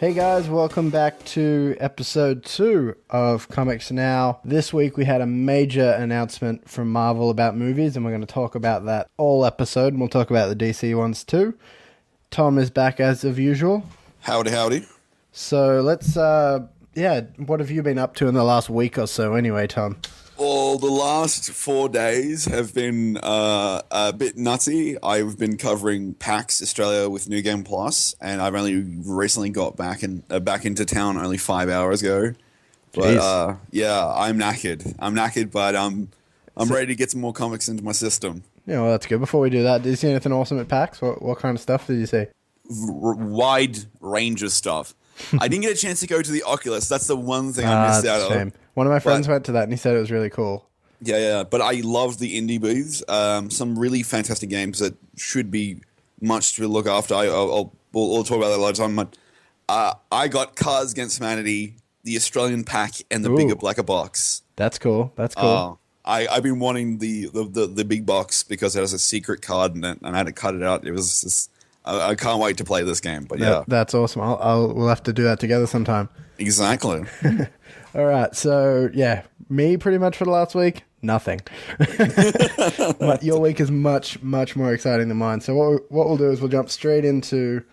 Hey guys, welcome back to episode 2 of Comics Now. This week we had a major announcement from Marvel about movies, and we're going to talk about that all episode, and we'll talk about the DC ones too. Tom is back as of usual. Howdy. So let's, what have you been up to in the last week or so anyway, Tom? Well, the last 4 days have been a bit nutty. I've been covering PAX Australia with New Game Plus, and I've only recently got back into town only 5 hours ago. But I'm knackered. But I'm ready to get some more comics into my system. Yeah, well, that's good. Before we do that, did you see anything awesome at PAX? What kind of stuff did you see? Wide range of stuff. I didn't get a chance to go to the Oculus. That's the one thing I missed out of. One of my friends went to that and he said it was really cool. Yeah. But I love the indie booths. Some really fantastic games that should be much to look after. We'll talk about that later time. But I got Cards Against Humanity, the Australian pack, and the bigger, blacker box. That's cool. I've been wanting the big box because it has a secret card in it, and I had to cut it out. It was just, I can't wait to play this game. But that's awesome. We'll have to do that together sometime. Exactly. All right, so me pretty much for the last week, nothing. But your week is much, much more exciting than mine. So what we'll do is we'll jump straight into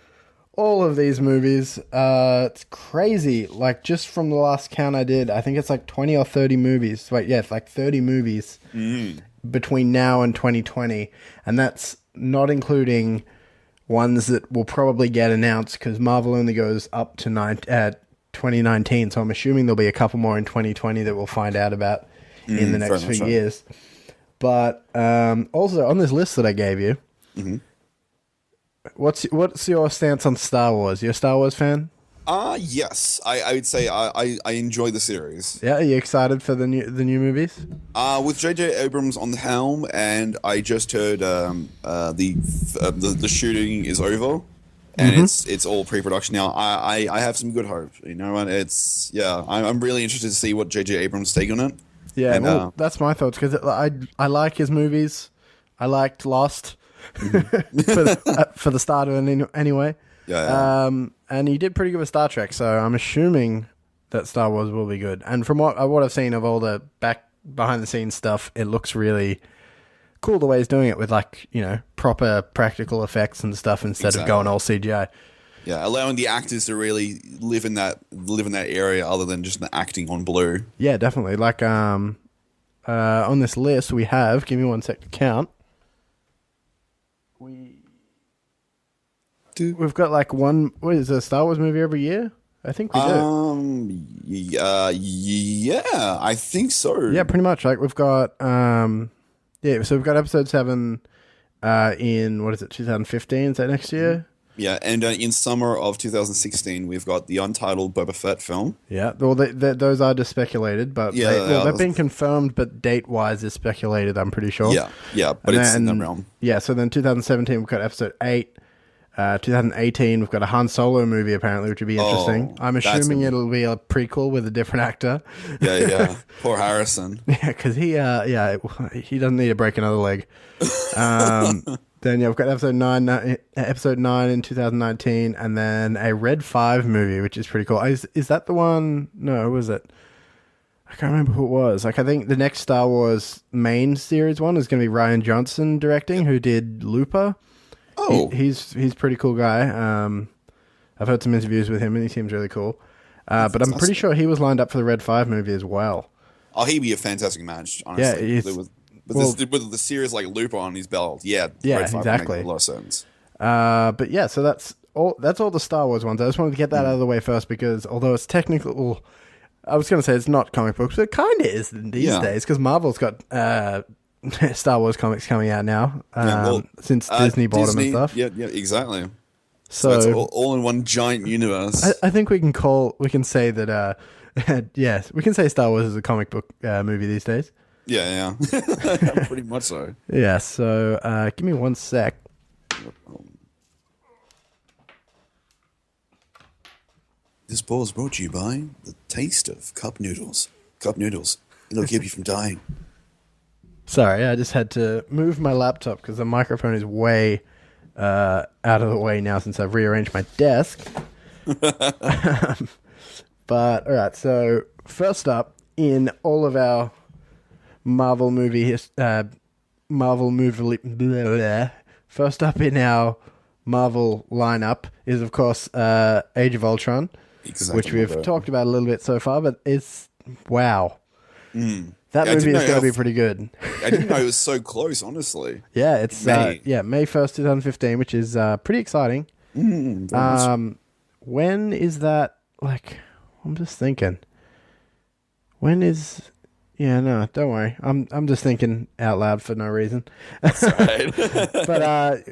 all of these movies. It's crazy. Like, just from the last count I did, I think it's like 20 or 30 movies. Wait, it's like 30 movies between now and 2020. And that's not including ones that will probably get announced because Marvel only goes up to 2019, so I'm assuming there'll be a couple more in 2020 that we'll find out about in the next few years. But also on this list that I gave you, what's your stance on Star Wars? You a Star Wars fan? Yes, I would say I enjoy the series. Yeah, are you excited for the new movies? With J.J. Abrams on the helm, and I just heard the shooting is over. And it's all pre-production now. I have some good hope. You know, and I'm really interested to see what J.J. Abrams' take on it. Yeah, and, that's my thoughts because I like his movies. I liked Lost for the start of it anyway. Yeah. And he did pretty good with Star Trek, so I'm assuming that Star Wars will be good. And from what I've seen of all the behind the scenes stuff, it looks really cool the way he's doing it with, like, you know, proper practical effects and stuff instead of going all CGI. Yeah, allowing the actors to really live in that area other than just the acting on blue. Yeah, definitely. Like on this list we have, give me 1 sec to count. We've got like what is a Star Wars movie every year? I think we do. Yeah, I think so. Yeah, pretty much. Like we've got so we've got episode 7 in, 2015? Is that next year? Yeah, and in summer of 2016, we've got the untitled Boba Fett film. Yeah, well, those are just speculated, but they've been confirmed, but date-wise is speculated, I'm pretty sure. Yeah, but it's in the realm. Yeah, so then 2017, we've got episode 8. 2018, we've got a Han Solo movie, apparently, which would be interesting. I'm assuming it'll be a prequel with a different actor. Yeah. Poor Harrison. Yeah, because he doesn't need to break another leg. Then we've got episode 9 in 2019, and then a Red 5 movie, which is pretty cool. Is that the one? No, who was it? I can't remember who it was. Like, I think the next Star Wars main series one is going to be Rian Johnson directing, who did Looper. Oh, he's a pretty cool guy. I've heard some interviews with him, and he seems really cool. But I'm pretty sure he was lined up for the Red 5 movie as well. Oh, he'd be a fantastic match, honestly. Yeah, with the series like Looper on his belt, Red 5 exactly. would make a lot of sense. But yeah, so that's all the Star Wars ones. I just wanted to get that out of the way first because although it's technical, I was going to say it's not comic books, but it kind of is these days because Marvel's got Star Wars comics coming out now since Disney bought them and stuff. Yeah, exactly. So it's all in one giant universe. I think we can say that. Yes, we can say Star Wars is a comic book movie these days. Yeah, pretty much so. Yeah. So give me 1 sec. This pause brought to you by the taste of cup noodles. Cup noodles. It'll keep you from dying. Sorry, I just had to move my laptop because the microphone is way out of the way now since I've rearranged my desk. But all right, so first up in all of our Marvel movie blah, blah. First up in our Marvel lineup is, of course, Age of Ultron, which we've talked about a little bit so far, but it's wow. That movie is going to be pretty good. I didn't know it was so close, honestly. Yeah, it's May 1st, 2015, which is pretty exciting. When is that? Like, I'm just thinking. When is? Yeah, no, don't worry. I'm just thinking out loud for no reason. That's right. But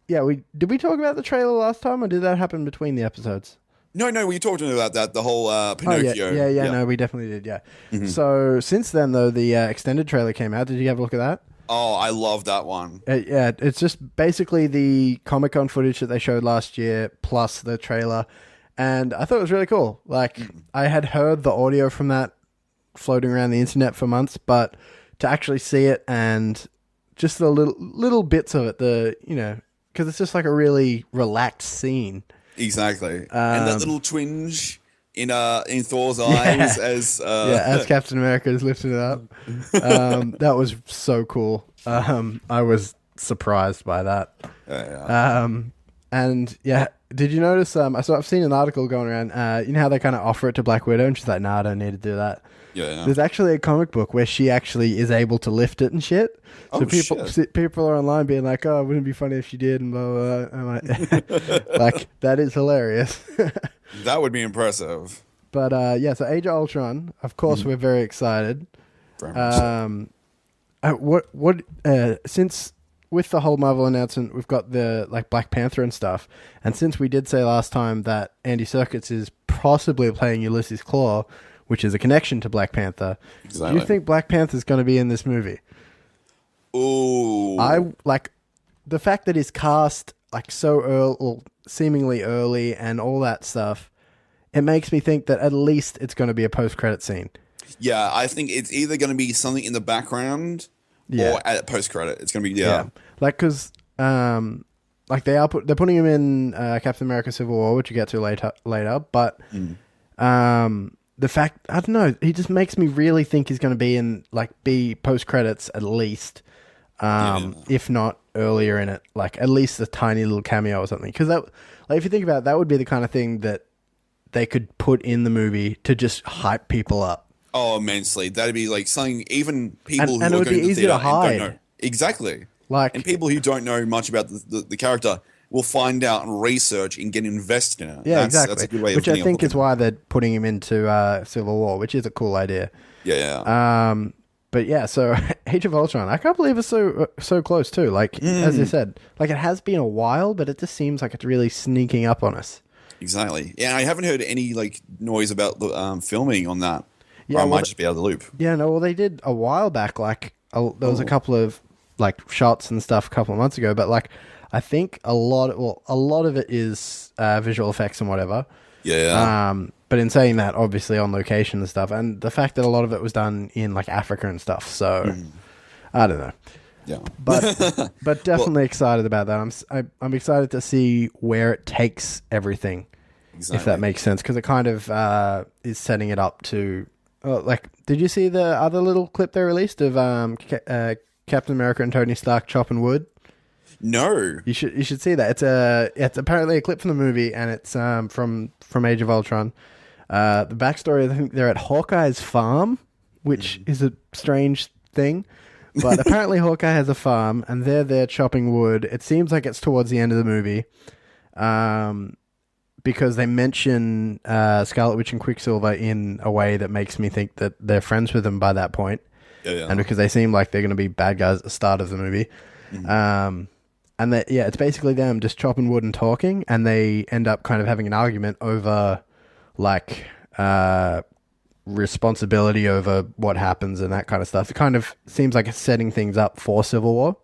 yeah, did we talk about the trailer last time, or did that happen between the episodes? No, we talked about that, the whole Pinocchio. Oh, yeah, no, we definitely did, yeah. So, since then, though, the extended trailer came out. Did you have a look at that? Oh, I love that one. Yeah, it's just basically the Comic-Con footage that they showed last year, plus the trailer, and I thought it was really cool. Like, I had heard the audio from that floating around the internet for months, but to actually see it and just the little bits of it, because it's just like a really relaxed scene. Exactly. And that little twinge in Thor's eyes as Captain America is lifting it up. That was so cool. I was surprised by that. And yeah, did you notice? I've seen an article going around. You know how they kind of offer it to Black Widow, and she's like, "Nah, I don't need to do that." Yeah. There's actually a comic book where she actually is able to lift it and shit. So people are online being like, "Oh, wouldn't it be funny if she did?" And blah blah. Blah. I'm like, that is hilarious. That would be impressive. But yeah, so Age of Ultron. Of course, we're very excited. Very much so. Since with the whole Marvel announcement, we've got the Black Panther and stuff, and since we did say last time that Andy Serkis is possibly playing Ulysses Klaue, which is a connection to Black Panther, do you think Black Panther is going to be in this movie? Ooh. I like the fact that he's cast so early, or seemingly early, and all that stuff. It makes me think that at least it's going to be a post-credit scene. Yeah, I think it's either going to be something in the background or at post-credit. It's going to be because they're putting him in Captain America: Civil War, which you get to later. But the fact, I don't know, he just makes me really think he's going to be in be post-credits at least, if not earlier in it, at least a tiny little cameo or something. Because that, if you think about it, that would be the kind of thing that they could put in the movie to just hype people up. Oh, immensely. That'd be something even people who are going to the theater to hide. and don't know. Exactly. And people who don't know much about the character will find out and research and get invested in it. Yeah, exactly. That's a good way which I think is why they're putting him into Civil War, which is a cool idea. Yeah. But yeah, so Age of Ultron, I can't believe it's so close too. As you said, it has been a while, but it just seems like it's really sneaking up on us. Exactly. Yeah, I haven't heard any noise about the filming on that. Yeah, or I might just be out of the loop. Yeah, no, well, they did a while back. There was a couple of shots and stuff a couple of months ago, but I think a lot of it is visual effects and whatever. Yeah. But in saying that, obviously on location and stuff, and the fact that a lot of it was done in Africa and stuff. So I don't know. Yeah. But definitely excited about that. I'm excited to see where it takes everything. Exactly. If that makes sense, because it kind of is setting it up to. Did you see the other little clip they released of Captain America and Tony Stark chopping wood? No. You should see that. It's apparently a clip from the movie, and it's from Age of Ultron. The backstory, I think they're at Hawkeye's farm, which is a strange thing. But apparently Hawkeye has a farm, and they're there chopping wood. It seems like it's towards the end of the movie. Because they mention Scarlet Witch and Quicksilver in a way that makes me think that they're friends with them by that point. Yeah. And because they seem like they're going to be bad guys at the start of the movie. And it's basically them just chopping wood and talking, and they end up kind of having an argument over responsibility over what happens and that kind of stuff. It kind of seems like it's setting things up for Civil War.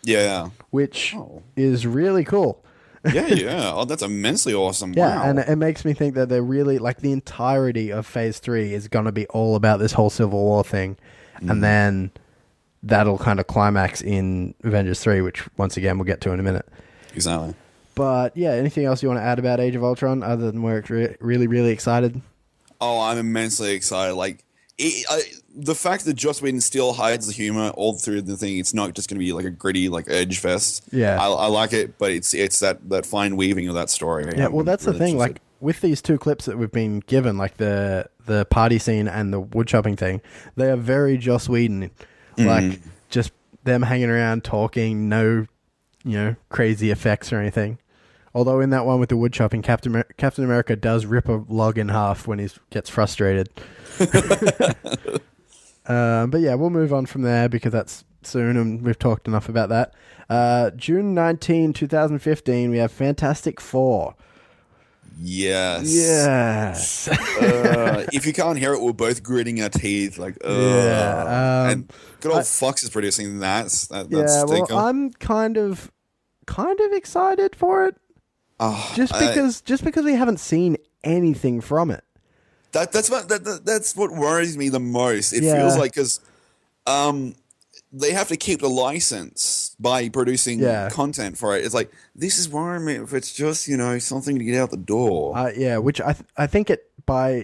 Yeah. Which is really cool. Yeah. Oh, that's immensely awesome. Yeah, wow. And it makes me think that they're really, the entirety of Phase 3 is going to be all about this whole Civil War thing. And then that'll kind of climax in Avengers 3, which, once again, we'll get to in a minute. Exactly. But yeah, anything else you want to add about Age of Ultron other than we're really, really excited? Oh, I'm immensely excited. Like the fact that Joss Whedon still hides the humor all through the thing. It's not just going to be like a gritty like edge fest. Yeah, I like it, but it's that fine weaving of that story. Yeah, well, that's really the thing. interested. Like with these two clips that we've been given, like the party scene and the woodchopping thing, they are very Joss Whedon. Like just them hanging around talking, no, crazy effects or anything. Although in that one with the woodchopping, Captain America does rip a log in half when he gets frustrated. But yeah, we'll move on from there because that's soon and we've talked enough about that. June 19, 2015, we have Fantastic Four. Yes. Yes. If you can't hear it, we're both gritting our teeth. Like, and good old Fox is producing that. That's well, I'm kind of excited for it. Just because we haven't seen anything from it. That's what worries me the most. It feels like because they have to keep the license by producing content for it. It's like this is worrying me if it's just something to get out the door. Which I think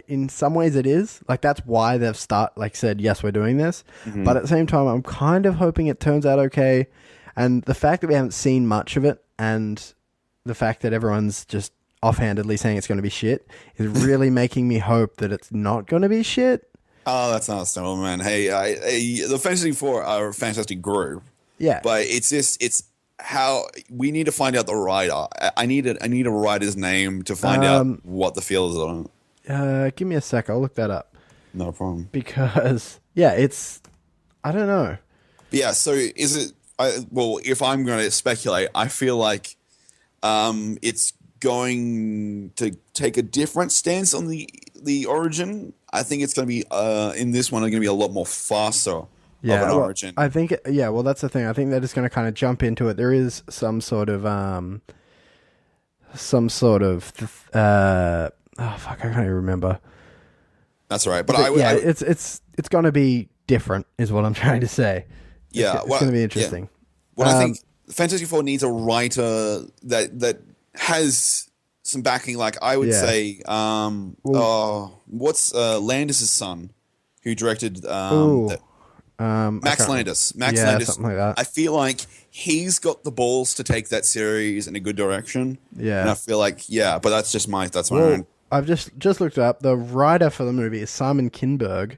in some ways it is like that's why they've said yes we're doing this, but at the same time I'm kind of hoping it turns out okay, and the fact that we haven't seen much of it and the fact that everyone's just offhandedly saying it's going to be shit is really making me hope that it's not going to be shit. Oh, that's not a man. Hey, the Fantastic Four are a fantastic group. Yeah, but it's how we need to find out the writer. I need a writer's name to find out what the feel is on it. Give me a sec. I'll look that up. No problem. Because it's I don't know. Yeah. So is it? Well, if I'm going to speculate, I feel like it's going to take a different stance on the origin. I think it's going to be in this one. It's going to be a lot more faster of an origin. I think. Well, that's the thing. I think they're just going to kind of jump into it. There is some sort of oh fuck, I can't even remember. That's all right. But it's going to be different, is what I'm trying to say. Yeah, it's going to be interesting. Yeah. Well, I think Fantastic Four needs a writer that has some backing. Like I would say, what's Landis' son, who directed Max Landis. Max Landis, something like that. I feel like he's got the balls to take that series in a good direction. Yeah, and I feel like but that's my own. I've just looked up the writer for the movie is Simon Kinberg,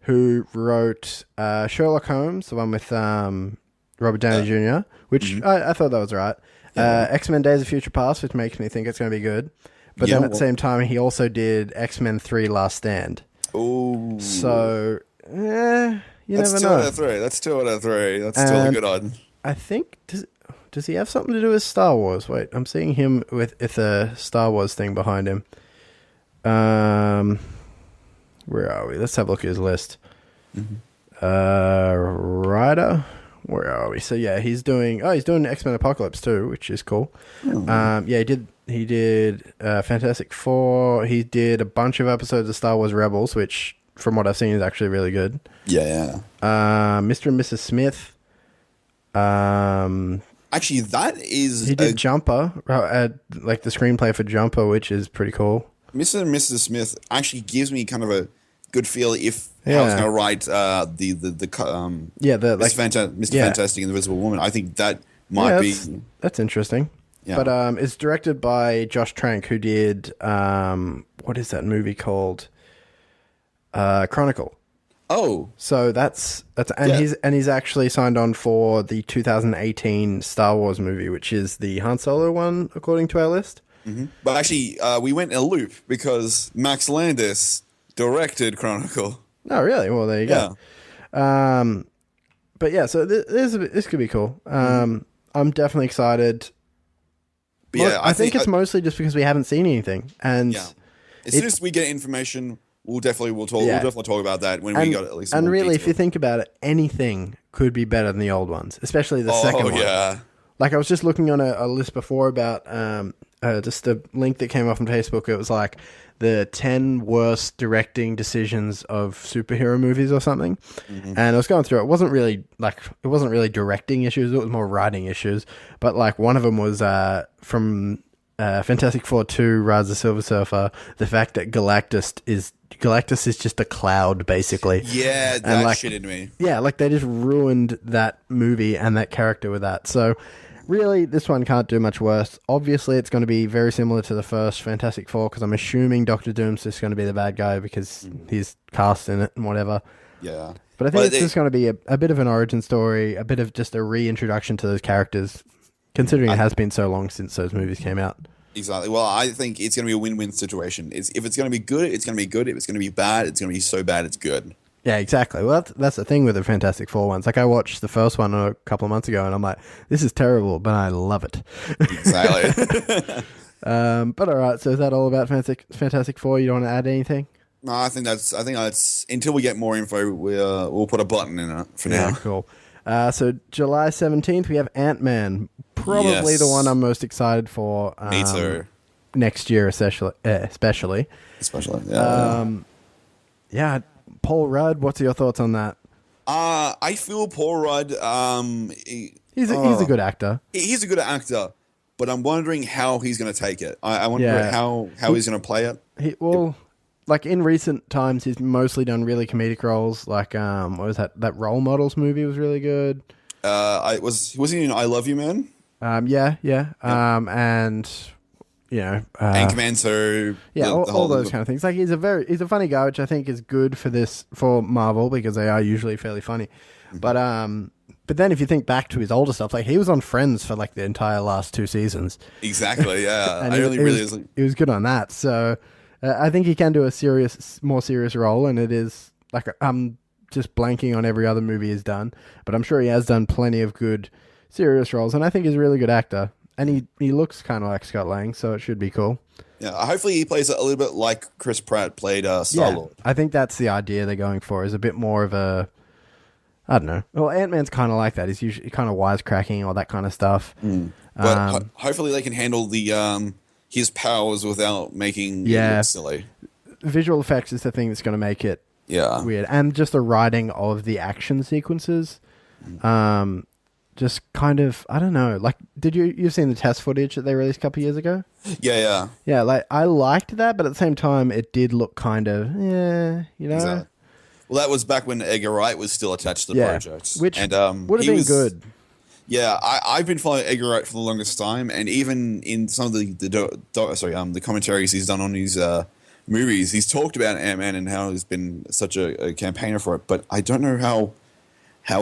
who wrote Sherlock Holmes, the one with Robert Downey Jr., which I thought that was right. X-Men Days of Future Past, which makes me think it's going to be good. But then at the same time, he also did X-Men 3 Last Stand. Oh. So, you never know. That's 2 out of 3. That's 2 out of 3. That's still a good one. I think, does he have something to do with Star Wars? Wait, I'm seeing him with a Star Wars thing behind him. Where are we? Let's have a look at his list. Writer. Where are we? So yeah, he's doing X-Men Apocalypse too, which is cool. He did Fantastic Four. He did a bunch of episodes of Star Wars Rebels, which from what I've seen is actually really good. Yeah. Mr. and Mrs. Smith. Actually, that is he did Jumper, like the screenplay for Jumper, which is pretty cool. Mr. and Mrs. Smith actually gives me kind of a good feel if how it's going to write Mr. Fantastic and the Invisible Woman. I think that might be that's interesting. Yeah. But it's directed by Josh Trank, who did what is that movie called? Chronicle. Oh, so that's he's actually signed on for the 2018 Star Wars movie, which is the Han Solo one, according to our list. Mm-hmm. But actually, we went in a loop because Max Landis directed Chronicle. Oh, really? Well, there you go. But yeah, so this could be cool. I'm definitely excited. But yeah, I think it's mostly just because we haven't seen anything, and as soon as we get information, we'll definitely talk about that when we got at least. And really, detail. if you think about it, anything could be better than the old ones, especially the second one. Yeah. Like I was just looking on a list before about just a link that came off on Facebook. It was like the 10 worst directing decisions of superhero movies or something. And I was going through it. It wasn't really directing issues. It was more writing issues. But like one of them was from Fantastic Four 2, Rise of the Silver Surfer, the fact that Galactus is just a cloud, basically. Yeah, that shitted me. Yeah, like they just ruined that movie and that character with that. So really, this one can't do much worse. Obviously, it's going to be very similar to the first Fantastic Four, because I'm assuming Doctor Doom's just going to be the bad guy because he's cast in it and whatever. Yeah. But I think it's just going to be a bit of an origin story, a bit of just a reintroduction to those characters, considering it has been so long since those movies came out. Exactly. Well, I think it's going to be a win-win situation. If it's going to be good, it's going to be good. If it's going to be bad, it's going to be so bad it's good. Yeah, exactly. Well, that's the thing with the Fantastic Four ones. Like, I watched the first one a couple of months ago, and I'm like, this is terrible, but I love it. Exactly. But all right, so is that all about Fantastic Four? You don't want to add anything? No, I think that's until we get more info, we'll put a button in it for now. Yeah, cool. So July 17th, we have Ant-Man. Probably the one I'm most excited for. Me too. Next year, especially. Yeah. Yeah. Paul Rudd, what's your thoughts on that? I feel Paul Rudd. He's a good actor. He's a good actor, but I'm wondering how he's going to take it. I wonder how he's going to play it. Like in recent times, he's mostly done really comedic roles. Like, what was that? That Role Models movie was really good. Was he in I Love You, Man? Yeah. And you know, Anchorman 2. Yeah, all those kind of things. Like he's a funny guy, which I think is good for Marvel, because they are usually fairly funny. But then if you think back to his older stuff, like he was on Friends for like the entire last 2 seasons. Exactly. Yeah, he was good on that. So I think he can do a more serious role, and it is like I'm just blanking on every other movie he's done, but I'm sure he has done plenty of good serious roles, and I think he's a really good actor. And he looks kind of like Scott Lang, so it should be cool. Yeah, hopefully he plays it a little bit like Chris Pratt played Star-Lord. Yeah, I think that's the idea they're going for, is a bit more of a, I don't know. Well, Ant-Man's kind of like that. He's usually kind of wisecracking, all that kind of stuff. But hopefully they can handle his powers without making it look silly. Visual effects is the thing that's going to make it weird. And just the writing of the action sequences. Just kind of, I don't know, like, you've seen the test footage that they released a couple of years ago? Yeah. Yeah, like, I liked that, but at the same time, it did look kind of, you know? Exactly. Well, that was back when Edgar Wright was still attached to the project. Which would have been good. Yeah, I've been following Edgar Wright for the longest time, and even in some of the commentaries he's done on his movies, he's talked about Ant-Man and how he's been such a campaigner for it, but I don't know how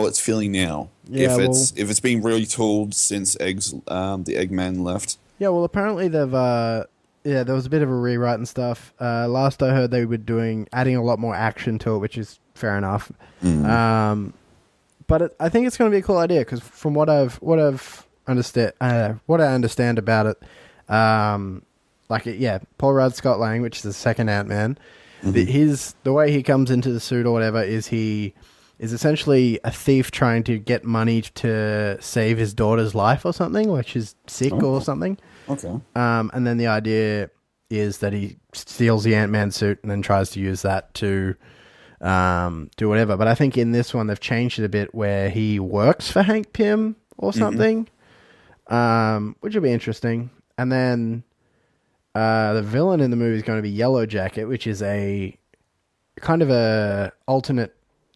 it's feeling now. Yeah, if it's been retooled since the Eggman left. Yeah, well, apparently they've there was a bit of a rewrite and stuff. Last I heard, they were adding a lot more action to it, which is fair enough. But I think it's going to be a cool idea, because from what I understand about it, Paul Rudd, Scott Lang, which is the second Ant-Man, the way he comes into the suit or whatever is he is essentially a thief trying to get money to save his daughter's life or something, like she's sick or something. Okay. And then the idea is that he steals the Ant-Man suit and then tries to use that to do whatever. But I think in this one they've changed it a bit, where he works for Hank Pym or something, which will be interesting. And then the villain in the movie is going to be Yellow Jacket, which is a kind of a alternate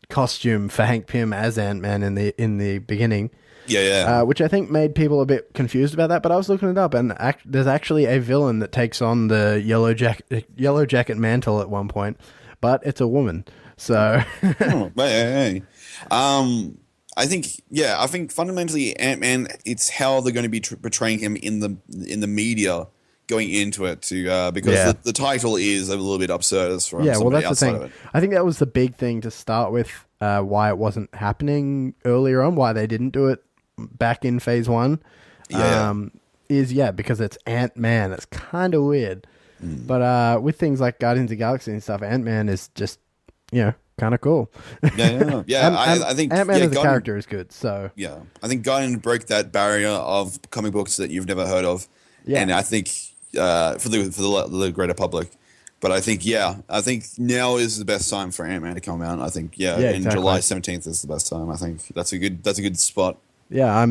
costume for Hank Pym as Ant-Man in the beginning. Which I think made people a bit confused about that, but I was looking it up, and there's actually a villain that takes on the Yellow Jacket mantle at one point, but it's a woman. So, I think fundamentally Ant-Man, it's how they're going to be portraying him in the media going into it, because the title is a little bit absurd for somebody outside of it. I think that was the big thing to start with, why it wasn't happening earlier on, why they didn't do it back in phase 1, because it's Ant-Man. It's kind of weird. But with things like Guardians of the Galaxy and stuff, Ant-Man is just, kind of cool. I think Ant-Man as a character is good. So I think Guardian broke that barrier of comic books that you've never heard of, and I think the greater public. But I think now is the best time for Ant-Man to come out. I think in July 17th is the best time. I think that's a good spot. Yeah,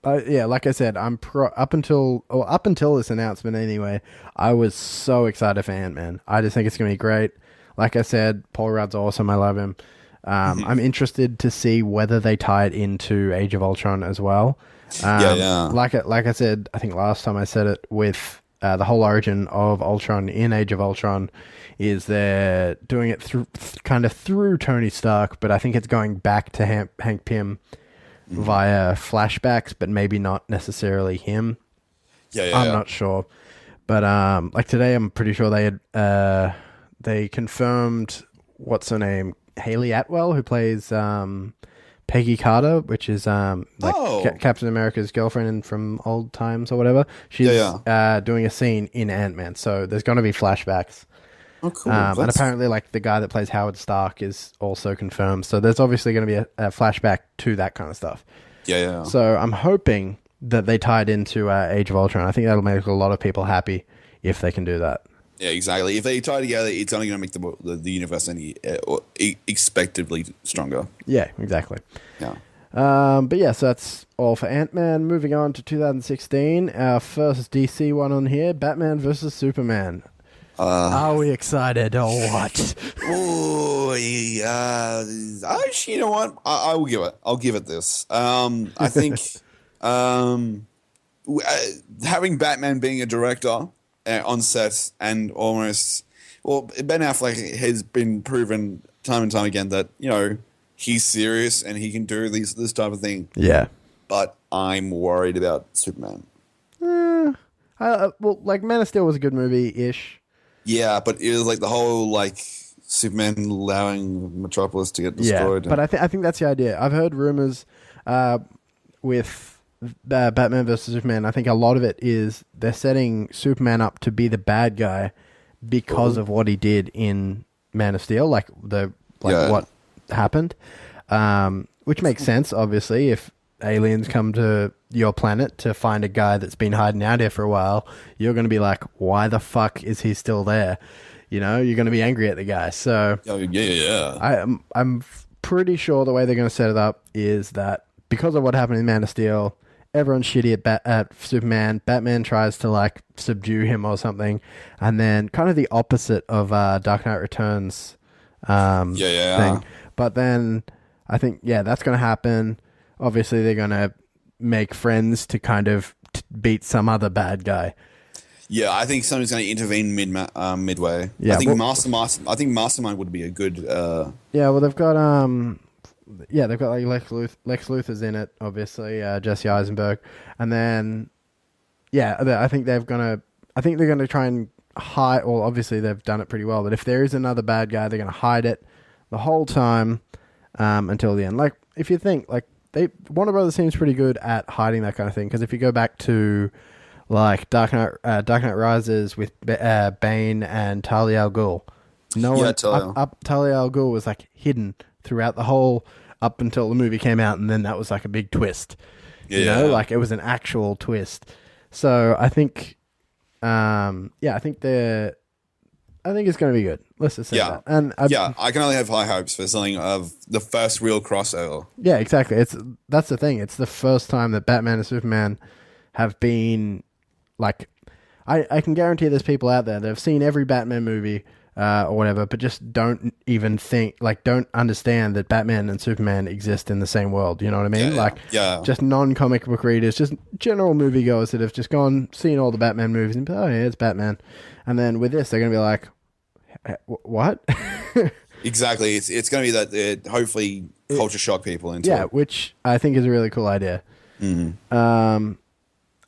like I said, up until this announcement anyway, I was so excited for Ant-Man. I just think it's going to be great. Like I said, Paul Rudd's awesome. I love him. I'm interested to see whether they tie it into Age of Ultron as well. Like I said, I think last time I said it with the whole origin of Ultron in Age of Ultron is they're doing it through Tony Stark, but I think it's going back to Hank Pym via flashbacks, but maybe not necessarily him. I'm not sure. But like today, I'm pretty sure they confirmed what's her name, Hayley Atwell, who plays Peggy Carter, which is Captain America's girlfriend from old times or whatever. She's doing a scene in Ant-Man, so there's going to be flashbacks. Oh, cool. And apparently, like, the guy that plays Howard Stark is also confirmed. So there's obviously going to be a flashback to that kind of stuff. Yeah. So I'm hoping that they tie it into Age of Ultron. I think that'll make a lot of people happy if they can do that. Yeah, exactly. If they tie together, it's only going to make the universe any expectedly stronger. Yeah, exactly. Yeah. But yeah, so that's all for Ant-Man. Moving on to 2016, our first DC one on here, Batman versus Superman. Are we excited or what? Oh, yeah. Actually, you know what? I will give it. I'll give it this. I think having Batman being a director on set and almost, Ben Affleck has been proven time and time again that, you know, he's serious and he can do this type of thing. Yeah. But I'm worried about Superman. Like Man of Steel was a good movie-ish. Yeah, but it was like the whole like Superman allowing Metropolis to get destroyed. Yeah, but I think that's the idea. I've heard rumors with Batman versus Superman. I think a lot of it is they're setting Superman up to be the bad guy because of what he did in Man of Steel, what happened, which makes sense. Obviously, if aliens come to your planet to find a guy that's been hiding out here for a while, you're going to be like, why the fuck is he still there? You know, you're going to be angry at the guy. So I'm pretty sure the way they're going to set it up is that because of what happened in Man of Steel, everyone's shitty at Superman. Batman tries to like subdue him or something, and then kind of the opposite of Dark Knight Returns thing. But then I think that's going to happen. Obviously, they're going to make friends to kind of beat some other bad guy. Yeah, I think somebody's going to intervene midway. Yeah, I think Mastermind would be a good. They've got like Lex Luthor's in it, obviously, Jesse Eisenberg, and then I think they're going to try and hide. Well, obviously they've done it pretty well, but if there is another bad guy, they're going to hide it the whole time until the end. Like if you think like. Warner Brothers seems pretty good at hiding that kind of thing, because if you go back to like Dark Knight Rises with Bane and Talia al Ghul, Talia al Ghul was like hidden throughout the whole up until the movie came out, and then that was like a big twist. You know, like it was an actual twist. So I think, I think it's going to be good. Let's just say that. And I can only have high hopes for something of the first real crossover. Yeah, exactly. That's the thing. It's the first time that Batman and Superman have been like. I can guarantee there's people out there that have seen every Batman movie or whatever, but just don't even don't understand that Batman and Superman exist in the same world. You know what I mean? Just non-comic book readers, just general moviegoers that have just seen all the Batman movies and it's Batman. And then with this, they're going to be like, what? Exactly. It's going to be that hopefully culture shock people into it. Which I think is a really cool idea. Mm-hmm.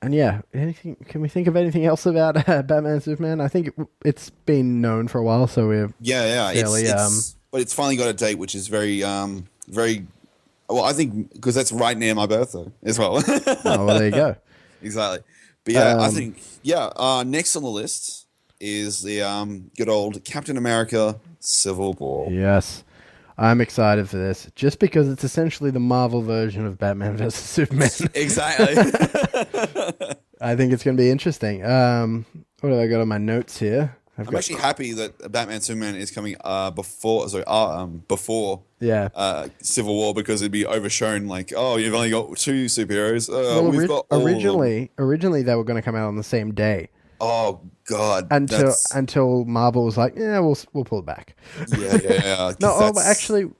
Anything? Can we think of anything else about Batman and Superman? I think it's been known for a while, so we're fairly, but it's finally got a date, which is very very well. I think because that's right near my birthday as well. Well, there you go. Exactly. But I think next on the list is the good old Captain America Civil War. Yes. I'm excited for this, just because it's essentially the Marvel version of Batman vs. Superman. Exactly. I think it's going to be interesting. What have I got on my notes here? I'm actually happy that Batman Superman is coming before yeah. Civil War, because it'd be overshown like, oh, you've only got two superheroes. Well, We've got all of them. originally they were going to come out on the same day Oh God, that's until Marvel was like, yeah, we'll pull it back. yeah. No, 'Cause but that's actually,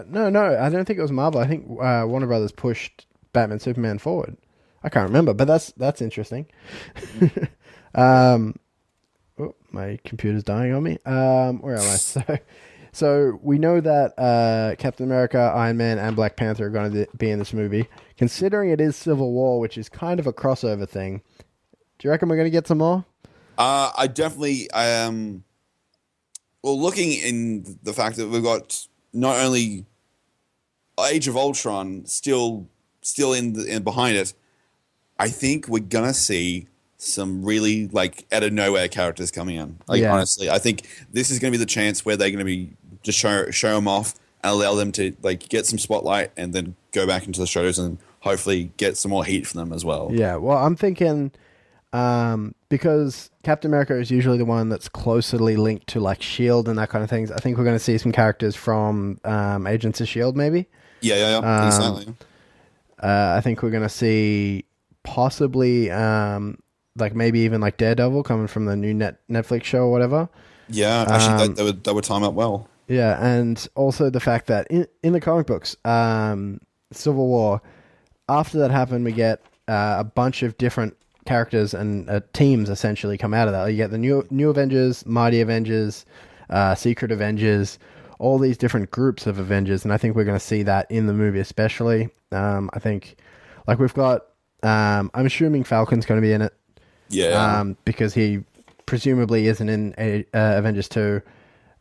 no, I don't think it was Marvel. I think Warner Brothers pushed Batman Superman forward. I can't remember, but that's interesting. um, oh, my computer's dying on me. Where am I? So we know that Captain America, Iron Man, and Black Panther are going to be in this movie. Considering it is Civil War, which is kind of a crossover thing, do you reckon we're going to get some more? I definitely well, looking in the fact that we've got not only Age of Ultron still in behind it, I think we're gonna see some really like out of nowhere characters coming in. Like Yeah. honestly, I think this is gonna be the chance where they're gonna be just show them off and allow them to like get some spotlight and then go back into the shows and hopefully get some more heat from them as well. Yeah, well, I'm thinking because Captain America is usually the one that's closely linked to like Shield and that kind of things. I think we're going to see some characters from Agents of Shield, maybe. Yeah, exactly. I think we're going to see possibly like maybe even like Daredevil coming from the new Netflix show or whatever. Yeah, actually, that would time up well. Yeah, and also the fact that in the comic books, Civil War, after that happened, we get a bunch of different characters and teams essentially come out of that. You get the new Avengers, Mighty Avengers, Secret Avengers, all these different groups of Avengers, and I think we're going to see that in the movie especially. I think, like we've got, I'm assuming Falcon's going to be in it. Yeah. Because he presumably isn't in Avengers 2.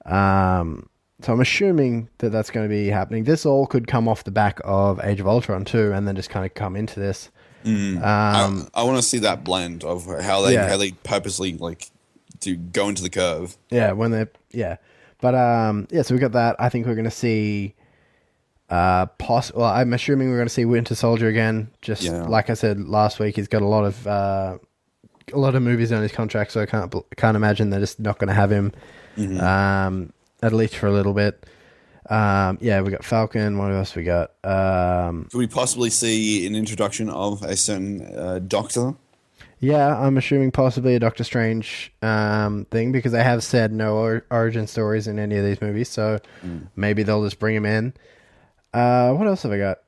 So I'm assuming that that's going to be happening. This all could come off the back of Age of Ultron too, and then just kind of come into this. I want to see that blend of how they purposely like to go into the curve. Yeah, so we got that. I think we're going to see well, I'm assuming we're going to see Winter Soldier again. Just like I said last week, he's got a lot of movies on his contract, so I can't imagine they're just not going to have him at least for a little bit. We got Falcon. What else we got? Could we possibly see an introduction of a certain Doctor? Yeah, I'm assuming possibly a Doctor Strange thing, because they have said no origin stories in any of these movies, so maybe they'll just bring him in. What else have I got?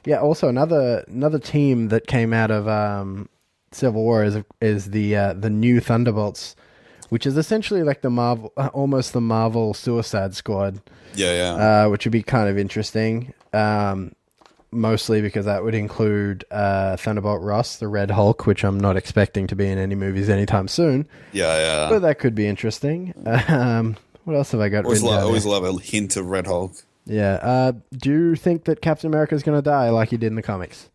Yeah, also another team that came out of Civil War is the new Thunderbolts, which is essentially like almost the Marvel Suicide Squad. Which would be kind of interesting. Mostly because that would include Thunderbolt Ross, the Red Hulk, which I'm not expecting to be in any movies anytime soon. But that could be interesting. What else have I got? Always love a hint of Red Hulk. Yeah. Do you think that Captain America is going to die like he did in the comics?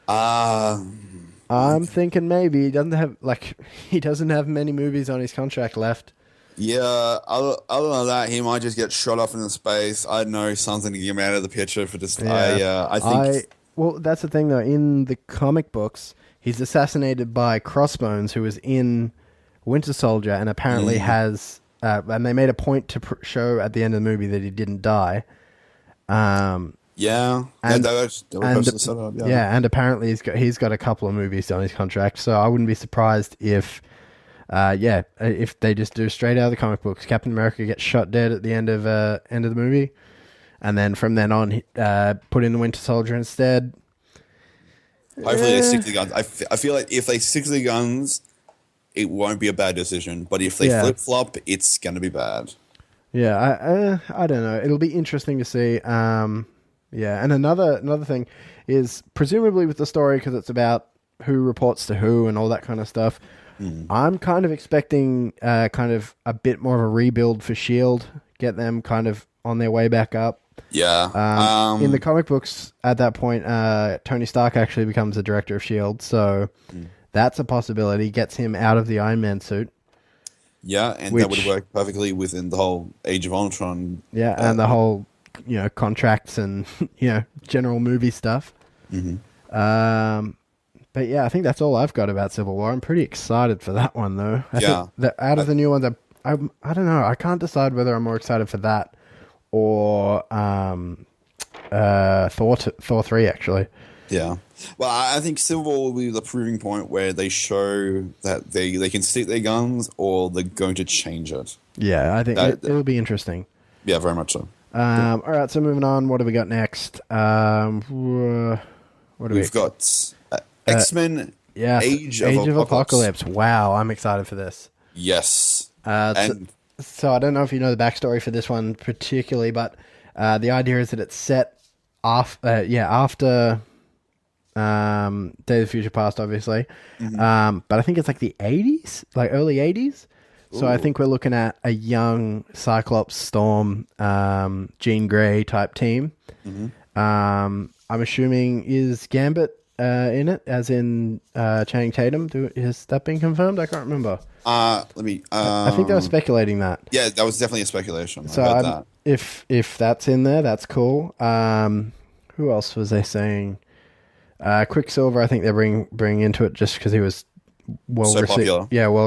I'm thinking maybe he doesn't have many movies on his contract left. Yeah, other than that, he might just get shot off into space. I don't know, something to get him out of the picture for just. Yeah. I think. Well, that's the thing though. In the comic books, he's assassinated by Crossbones, who was in Winter Soldier, and apparently has. And they made a point to show at the end of the movie that he didn't die. And apparently he's got a couple of movies on his contract, so I wouldn't be surprised if they just do straight out of the comic books. Captain America gets shot dead at the end of the movie, and then from then on, put in the Winter Soldier instead. Hopefully they stick to the guns. I feel like if they stick to the guns, it won't be a bad decision. But if they flip flop, it's gonna be bad. Yeah, I don't know. It'll be interesting to see. And another thing is presumably with the story, because it's about who reports to who and all that kind of stuff. I'm kind of expecting kind of a bit more of a rebuild for S.H.I.E.L.D., get them kind of on their way back up. Yeah. In the comic books, at that point, Tony Stark actually becomes the director of S.H.I.E.L.D., so that's a possibility. Gets him out of the Iron Man suit. Yeah, and that would work perfectly within the whole Age of Ultron. Yeah, and the whole, contracts and, general movie stuff. But But yeah, I think that's all I've got about Civil War. I'm pretty excited for that one, though. I think that out of the new ones, I don't know. I can't decide whether I'm more excited for that or Thor 3, actually. Yeah. Well, I think Civil War will be the proving point where they show that they can stick their guns or they're going to change it. Yeah, I think it'll be interesting. Yeah, very much so. All right, so moving on. What have we got next? We've got X-Men Age of Apocalypse. Wow, I'm excited for this. Yes. So I don't know if you know the backstory for this one particularly, but the idea is that it's set after Days of the Future Past, obviously. Mm-hmm. But I think it's like the 80s, like early 80s. So I think we're looking at a young Cyclops, Storm, Jean Grey type team. Mm-hmm. I'm assuming is Gambit in it, as in Channing Tatum? Has that been confirmed? I can't remember. I think they were speculating that. Yeah, that was definitely a speculation. So I heard that. If that's in there, that's cool. Who else was they saying? Quicksilver, I think they bring into it just because he was well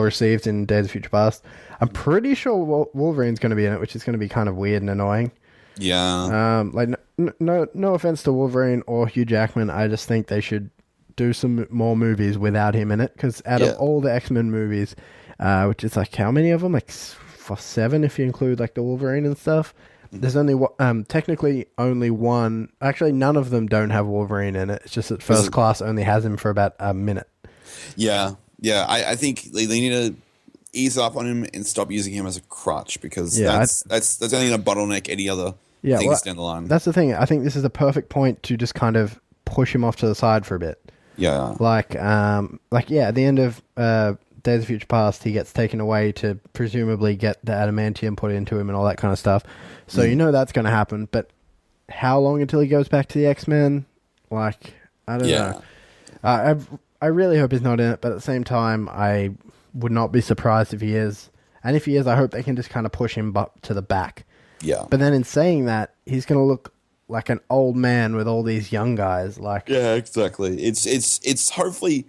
received in Days of Future Past. I'm pretty sure Wolverine's going to be in it, which is going to be kind of weird and annoying. Yeah. No offense to Wolverine or Hugh Jackman, I just think they should do some more movies without him in it, because out of all the X-Men movies, which is like how many of them? Like 7 if you include like the Wolverine and stuff. There's only technically only one. Actually, none of them don't have Wolverine in it. It's just that First Class only has him for about a minute. Yeah. I think they need to ease up on him and stop using him as a crutch, because that's only going to bottleneck any other things down the line. That's the thing. I think this is the perfect point to just kind of push him off to the side for a bit. Yeah. At the end of Days of Future Past, he gets taken away to presumably get the adamantium put into him and all that kind of stuff. So you know that's going to happen. But how long until he goes back to the X-Men? I don't know. I really hope he's not in it, but at the same time, I would not be surprised if he is. And if he is, I hope they can just kind of push him to the back. Yeah. But then in saying that, he's going to look like an old man with all these young guys. Yeah, exactly. It's hopefully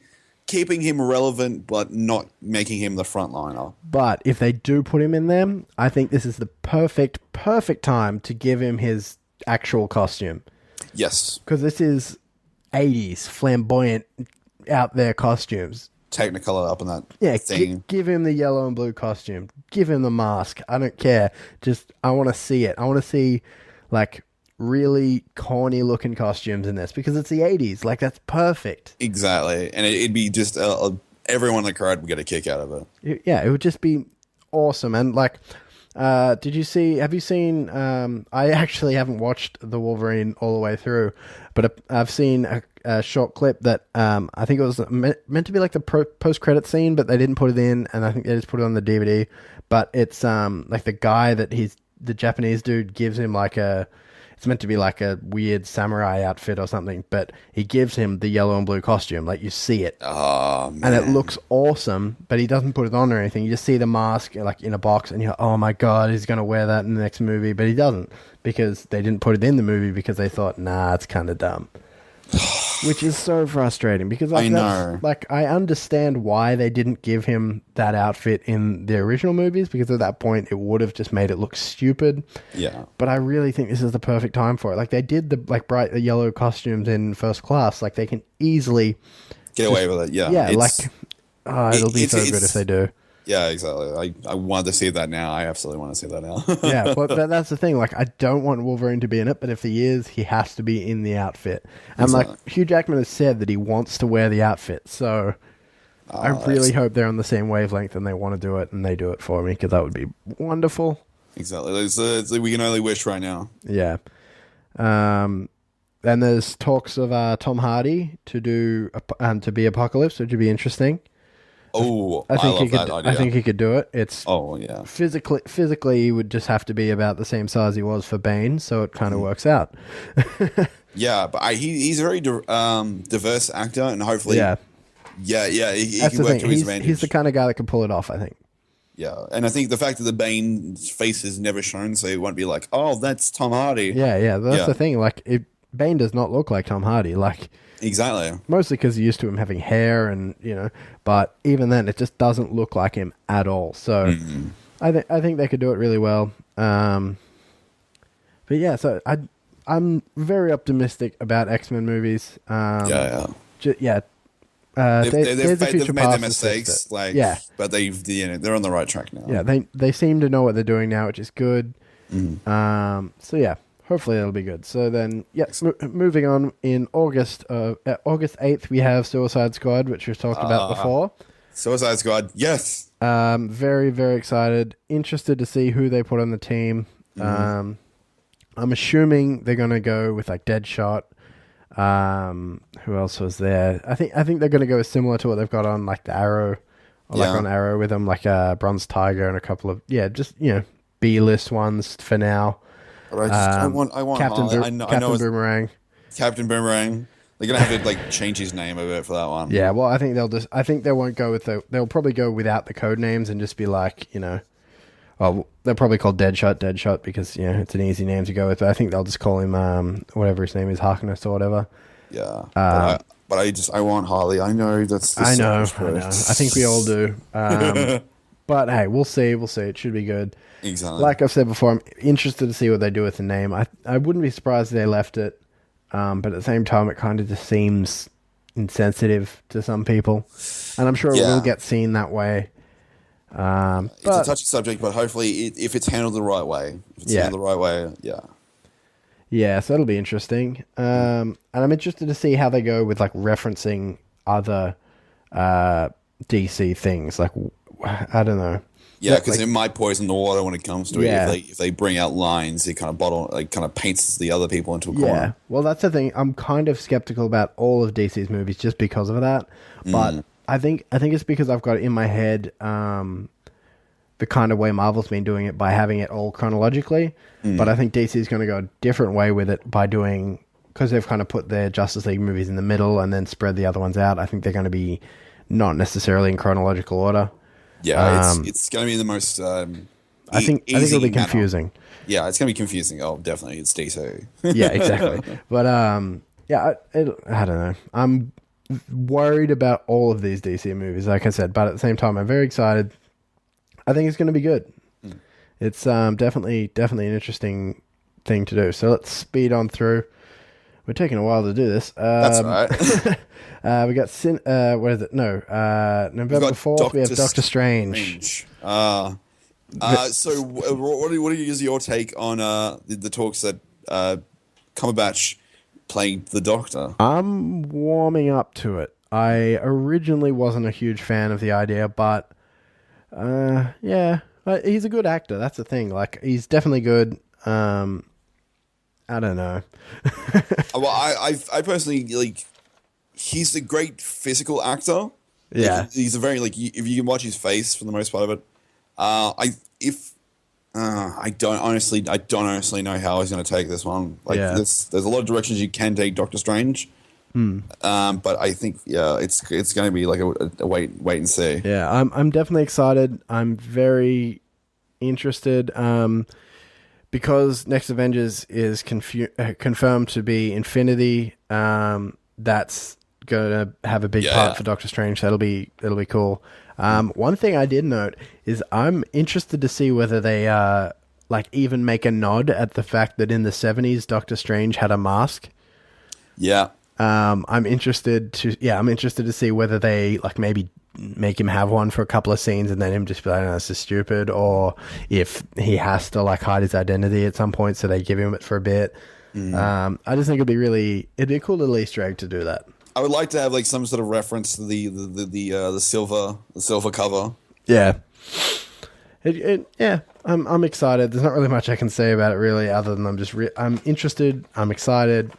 keeping him relevant, but not making him the frontliner. But if they do put him in there, I think this is the perfect time to give him his actual costume. Yes. Because this is 80s, flamboyant, out there costumes. Technicolor up in that thing. Give him the yellow and blue costume. Give him the mask. I don't care. Just, I want to see it. I want to see, really corny looking costumes in this, because it's the 80s. That's perfect. Exactly. And it'd be just everyone in the crowd would get a kick out of it. It would just be awesome. And have you seen, I actually haven't watched the Wolverine all the way through, but I've seen a short clip that I think it was meant to be like the post-credit scene, but they didn't put it in, and I think they just put it on the DVD. But it's the guy that the Japanese dude gives him it's meant to be like a weird samurai outfit or something, but he gives him the yellow and blue costume. You see it. Oh, man. And it looks awesome, but he doesn't put it on or anything. You just see the mask in a box, and you're oh my God, he's going to wear that in the next movie. But he doesn't, because they didn't put it in the movie because they thought, nah, it's kind of dumb. Which is so frustrating, because I know. I understand why they didn't give him that outfit in the original movies, because at that point it would have just made it look stupid. Yeah. But I really think this is the perfect time for it. They did the bright yellow costumes in First Class. They can easily get away with it. Yeah. Yeah. It'll be so good if they do. Yeah, exactly. I wanted to see that now. I absolutely want to see that now. Yeah, but that's the thing. I don't want Wolverine to be in it, but if he is, he has to be in the outfit. And exactly. Hugh Jackman has said that he wants to wear the outfit, so I really hope they're on the same wavelength and they want to do it, and they do it for me, because that would be wonderful. Exactly. We can only wish right now. Yeah. And there's talks of Tom Hardy to be Apocalypse, which would be interesting. Oh, I love that idea. I think he could do it. It's yeah. Physically, he would just have to be about the same size he was for Bane, so it kind of works out. Yeah, but he's a very diverse actor, and hopefully, he can work to his advantage. He's the kind of guy that can pull it off, I think. Yeah, and I think the fact that the Bane's face is never shown, so it won't be like, oh, that's Tom Hardy. Yeah, that's the thing. Bane does not look like Tom Hardy. Like, Exactly. mostly because you're used to him having hair and, but even then it just doesn't look like him at all. So I think they could do it really well. But yeah, so I'm very optimistic about X-Men movies. Yeah. Yeah. They've made their mistakes, but they're on the right track now. Yeah, they seem to know what they're doing now, which is good. So yeah, hopefully that'll be good. So then, moving on, in August 8th, we have Suicide Squad, which we've talked about before. Suicide Squad, yes. Very, very excited. Interested to see who they put on the team. I'm assuming they're going to go with like Deadshot. Who else was there? I think they're going to go similar to what they've got on like the Arrow, or like on Arrow with them, like Bronze Tiger and a couple of B-list ones for now. But I want Captain Captain Boomerang. Captain Boomerang. They're gonna have to like change his name a bit for that one. Yeah, well, I think they won't go with they'll probably go without the code names and just be like, well, they'll probably call Deadshot because it's an easy name to go with. But I think they'll just call him whatever his name is, Harkness or whatever. Yeah, but I want Harley. I know that's. I know. I think we all do. But hey, we'll see. It should be good. Exactly. Like I've said before, I'm interested to see what they do with the name. I wouldn't be surprised if they left it, but at the same time, it kind of just seems insensitive to some people, and I'm sure it will get seen that way. It's a touchy subject, but hopefully, if it's handled the right way, yeah, so it'll be interesting. And I'm interested to see how they go with like referencing other DC things. Like, I don't know. Yeah, because it might poison the water when it comes to it. If they bring out lines, it kind of paints the other people into a corner. Yeah, well, that's the thing. I'm kind of skeptical about all of DC's movies just because of that. But I think it's because I've got in my head the kind of way Marvel's been doing it by having it all chronologically. But I think DC is going to go a different way with it by doing, because they've kind of put their Justice League movies in the middle and then spread the other ones out. I think they're going to be not necessarily in chronological order. Yeah, it's going to be the most. I think it'll be confusing. Yeah, it's going to be confusing. Oh, definitely, it's DC. Yeah, exactly. But I don't know. I'm worried about all of these DC movies, like I said, but at the same time, I'm very excited. I think it's going to be good. It's definitely an interesting thing to do. So let's speed on through. We're taking a while to do this. That's all right. We got what is it? No, November 4th. We have Doctor Strange. So, what is your take on the talks that Cumberbatch playing the Doctor? I'm warming up to it. I originally wasn't a huge fan of the idea, but he's a good actor. That's the thing. Like, he's definitely good. I don't know. Well, I personally like. He's a great physical actor. Yeah, he's a very if you can watch his face for the most part of it. I don't honestly know how he's going to take this one. There's a lot of directions you can take Doctor Strange. But I think it's going to be like a wait and see. Yeah, I'm definitely excited. I'm very interested. Because Next Avengers is confirmed to be Infinity. That's going to have a big part for Doctor Strange. That'll be cool. One thing I did note is I'm interested to see whether they even make a nod at the fact that in the 70s Doctor Strange had a mask. Yeah. I'm interested to see whether they maybe make him have one for a couple of scenes and then him just be like, no, this is stupid, or if he has to hide his identity at some point, so they give him it for a bit. I just think it'd be a cool little Easter egg to do that. I would like to have some sort of reference to the silver cover. Yeah. I'm excited. There's not really much I can say about it really, other than I'm interested, I'm excited,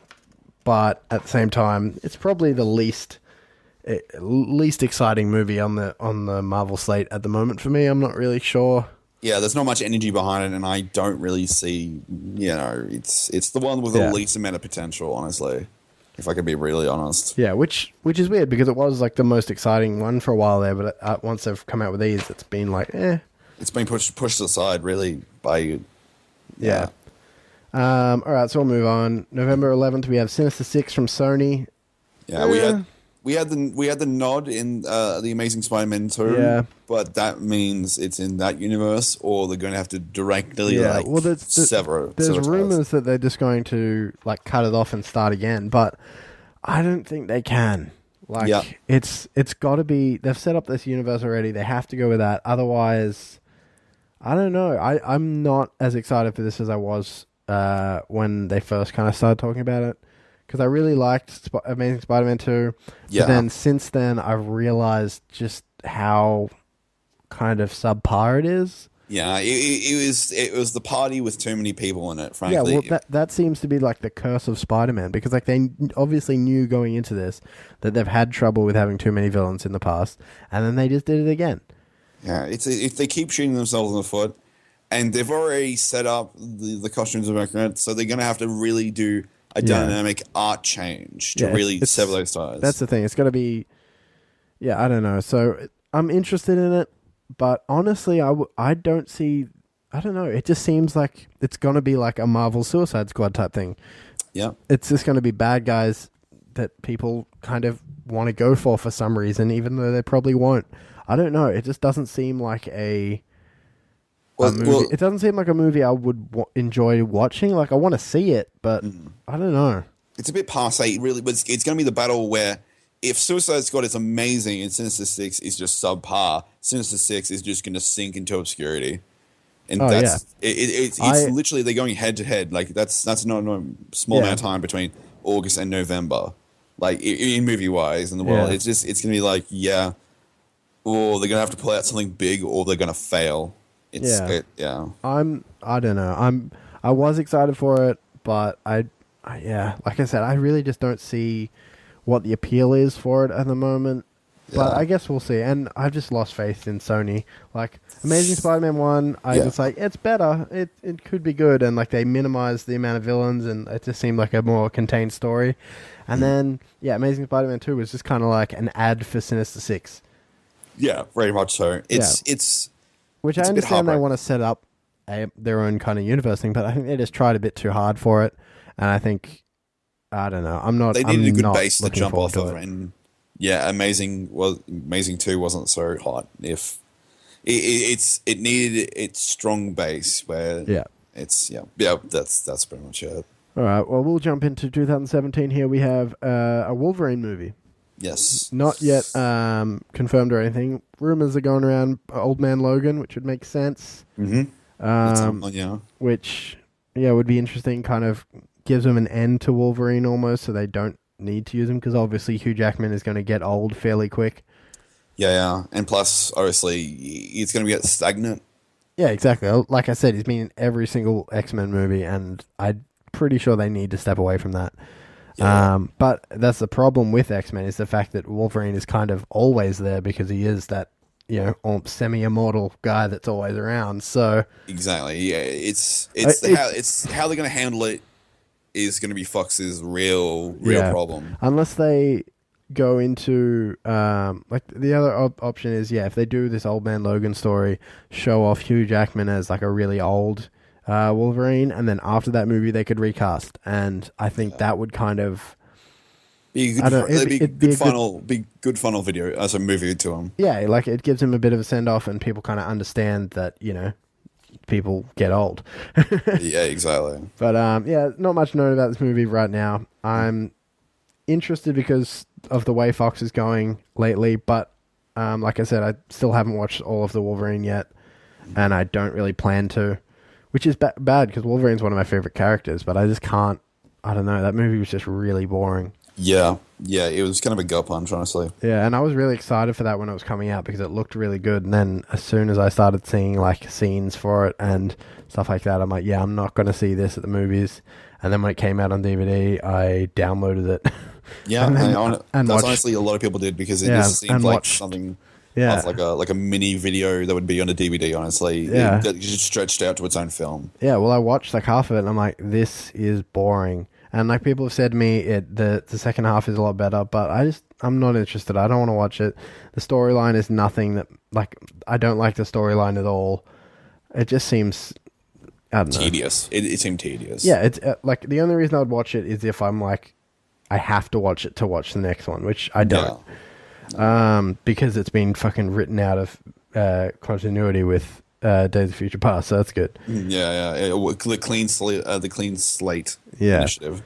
but at the same time, it's probably the least exciting movie on the Marvel slate at the moment for me. I'm not really sure. Yeah, there's not much energy behind it, and I don't really see. It's the one with the least amount of potential, honestly. If I could be really honest. Yeah, which is weird because it was the most exciting one for a while there, but once they've come out with these, it's been It's been pushed aside really by. Yeah. All right, so we'll move on. November 11th, we have Sinister Six from Sony. Yeah, we had the nod in the Amazing Spider-Man 2, Yeah. but that means it's in that universe, or they're going to have to directly sever. There's ties. rumors that they're just going to like cut it off and start again, but I don't think they can. Like, Yeah. it's got to be. They've set up this universe already. They have to go with that. Otherwise, I don't know. I'm not as excited for this as I was when they first kind of started talking about it, because I really liked Amazing Spider-Man 2. Yeah. But then since then, I've realized just how kind of subpar it is. Yeah, it was the party with too many people in it, frankly. Yeah, well, that seems to be like the curse of Spider-Man, because like they obviously knew going into this that they've had trouble with having too many villains in the past, and then they just did it again. Yeah, if they keep shooting themselves in the foot, and they've already set up the costumes of it, so they're going to have to really do a dynamic art change to really sever those ties. That's the thing. It's going to be, I don't know. So I'm interested in it, but honestly, I don't see. I don't know. It just seems like it's going to be like a Marvel Suicide Squad type thing. Yeah, it's just going to be bad guys that people kind of want to go for some reason, even though they probably won't. I don't know. It just doesn't seem like a movie. It doesn't seem like a movie I would enjoy watching. Like, I want to see it, but I don't know. It's a bit passe, really. But it's going to be the battle where if Suicide Squad is amazing and Sinister Six is just subpar, Sinister Six is just going to sink into obscurity. And it's literally they're going head to head. Like that's not a small amount of time between August and November, like in movie wise in the world. It's going to be like or they're going to have to pull out something big, or they're going to fail. I don't know. I was excited for it, but I like I said, I really just don't see what the appeal is for it at the moment. But I guess we'll see. And I've just lost faith in Sony. Like Amazing Spider-Man 1, I was like, it's better. It could be good. And like they minimized the amount of villains, and it just seemed like a more contained story. And then Amazing Spider-Man 2 was just kind of like an ad for Sinister Six. Yeah, very much so. Which I understand they want to set up their own kind of universe thing, but I think they just tried a bit too hard for it. And I think, I don't know. They needed a good base to jump off of, and Amazing 2 wasn't so hot. If it needed its strong base where that's pretty much it. All right. Well, we'll jump into 2017 here. We have a Wolverine movie. Yes. Not yet confirmed or anything. Rumors are going around Old Man Logan, which would make sense. Mm-hmm. Which, would be interesting. Kind of gives them an end to Wolverine almost, so they don't need to use him, because obviously Hugh Jackman is going to get old fairly quick. Yeah. And plus, obviously, he's going to get stagnant. Yeah, exactly. Like I said, he's been in every single X-Men movie, and I'm pretty sure they need to step away from that. Yeah. But that's the problem with X-Men, is the fact that Wolverine is kind of always there, because he is that, semi-immortal guy that's always around. So exactly, yeah. It's how they're going to handle it is going to be Fox's real problem. Unless they go into like the other option is if they do this Old Man Logan story, show off Hugh Jackman as like a really old Wolverine, and then after that movie they could recast, and I think that would kind of be good final video as a movie to him. Yeah, like it gives him a bit of a send off, and people kind of understand that people get old. Yeah, exactly. But not much known about this movie right now. I'm interested because of the way Fox is going lately, but like I said, I still haven't watched all of the Wolverine yet, and I don't really plan to, which is bad, because Wolverine's one of my favorite characters, but I just can't. I don't know, that movie was just really boring. Yeah, it was kind of a gut punch, honestly. Yeah, and I was really excited for that when it was coming out, because it looked really good, and then as soon as I started seeing like scenes for it and stuff like that, I'm like, I'm not going to see this at the movies. And then when it came out on DVD, I downloaded it. Yeah, and that's honestly a lot of people did, because it just seemed like something of like a mini video that would be on a DVD, honestly. It just stretched out to its own film. Yeah, well, I watched like half of it, and I'm like, this is boring. And like people have said to me, the second half is a lot better, but I'm not interested. I don't want to watch it. The storyline is nothing that, like, I don't like the storyline at all. It just seems I don't know. Tedious. It seemed tedious. Yeah, it's like the only reason I would watch it is if I'm like, I have to watch it to watch the next one, which I don't. Yeah. Because it's been fucking written out of continuity with Days of Future Past, so that's good. Yeah. The clean slate Yeah. initiative.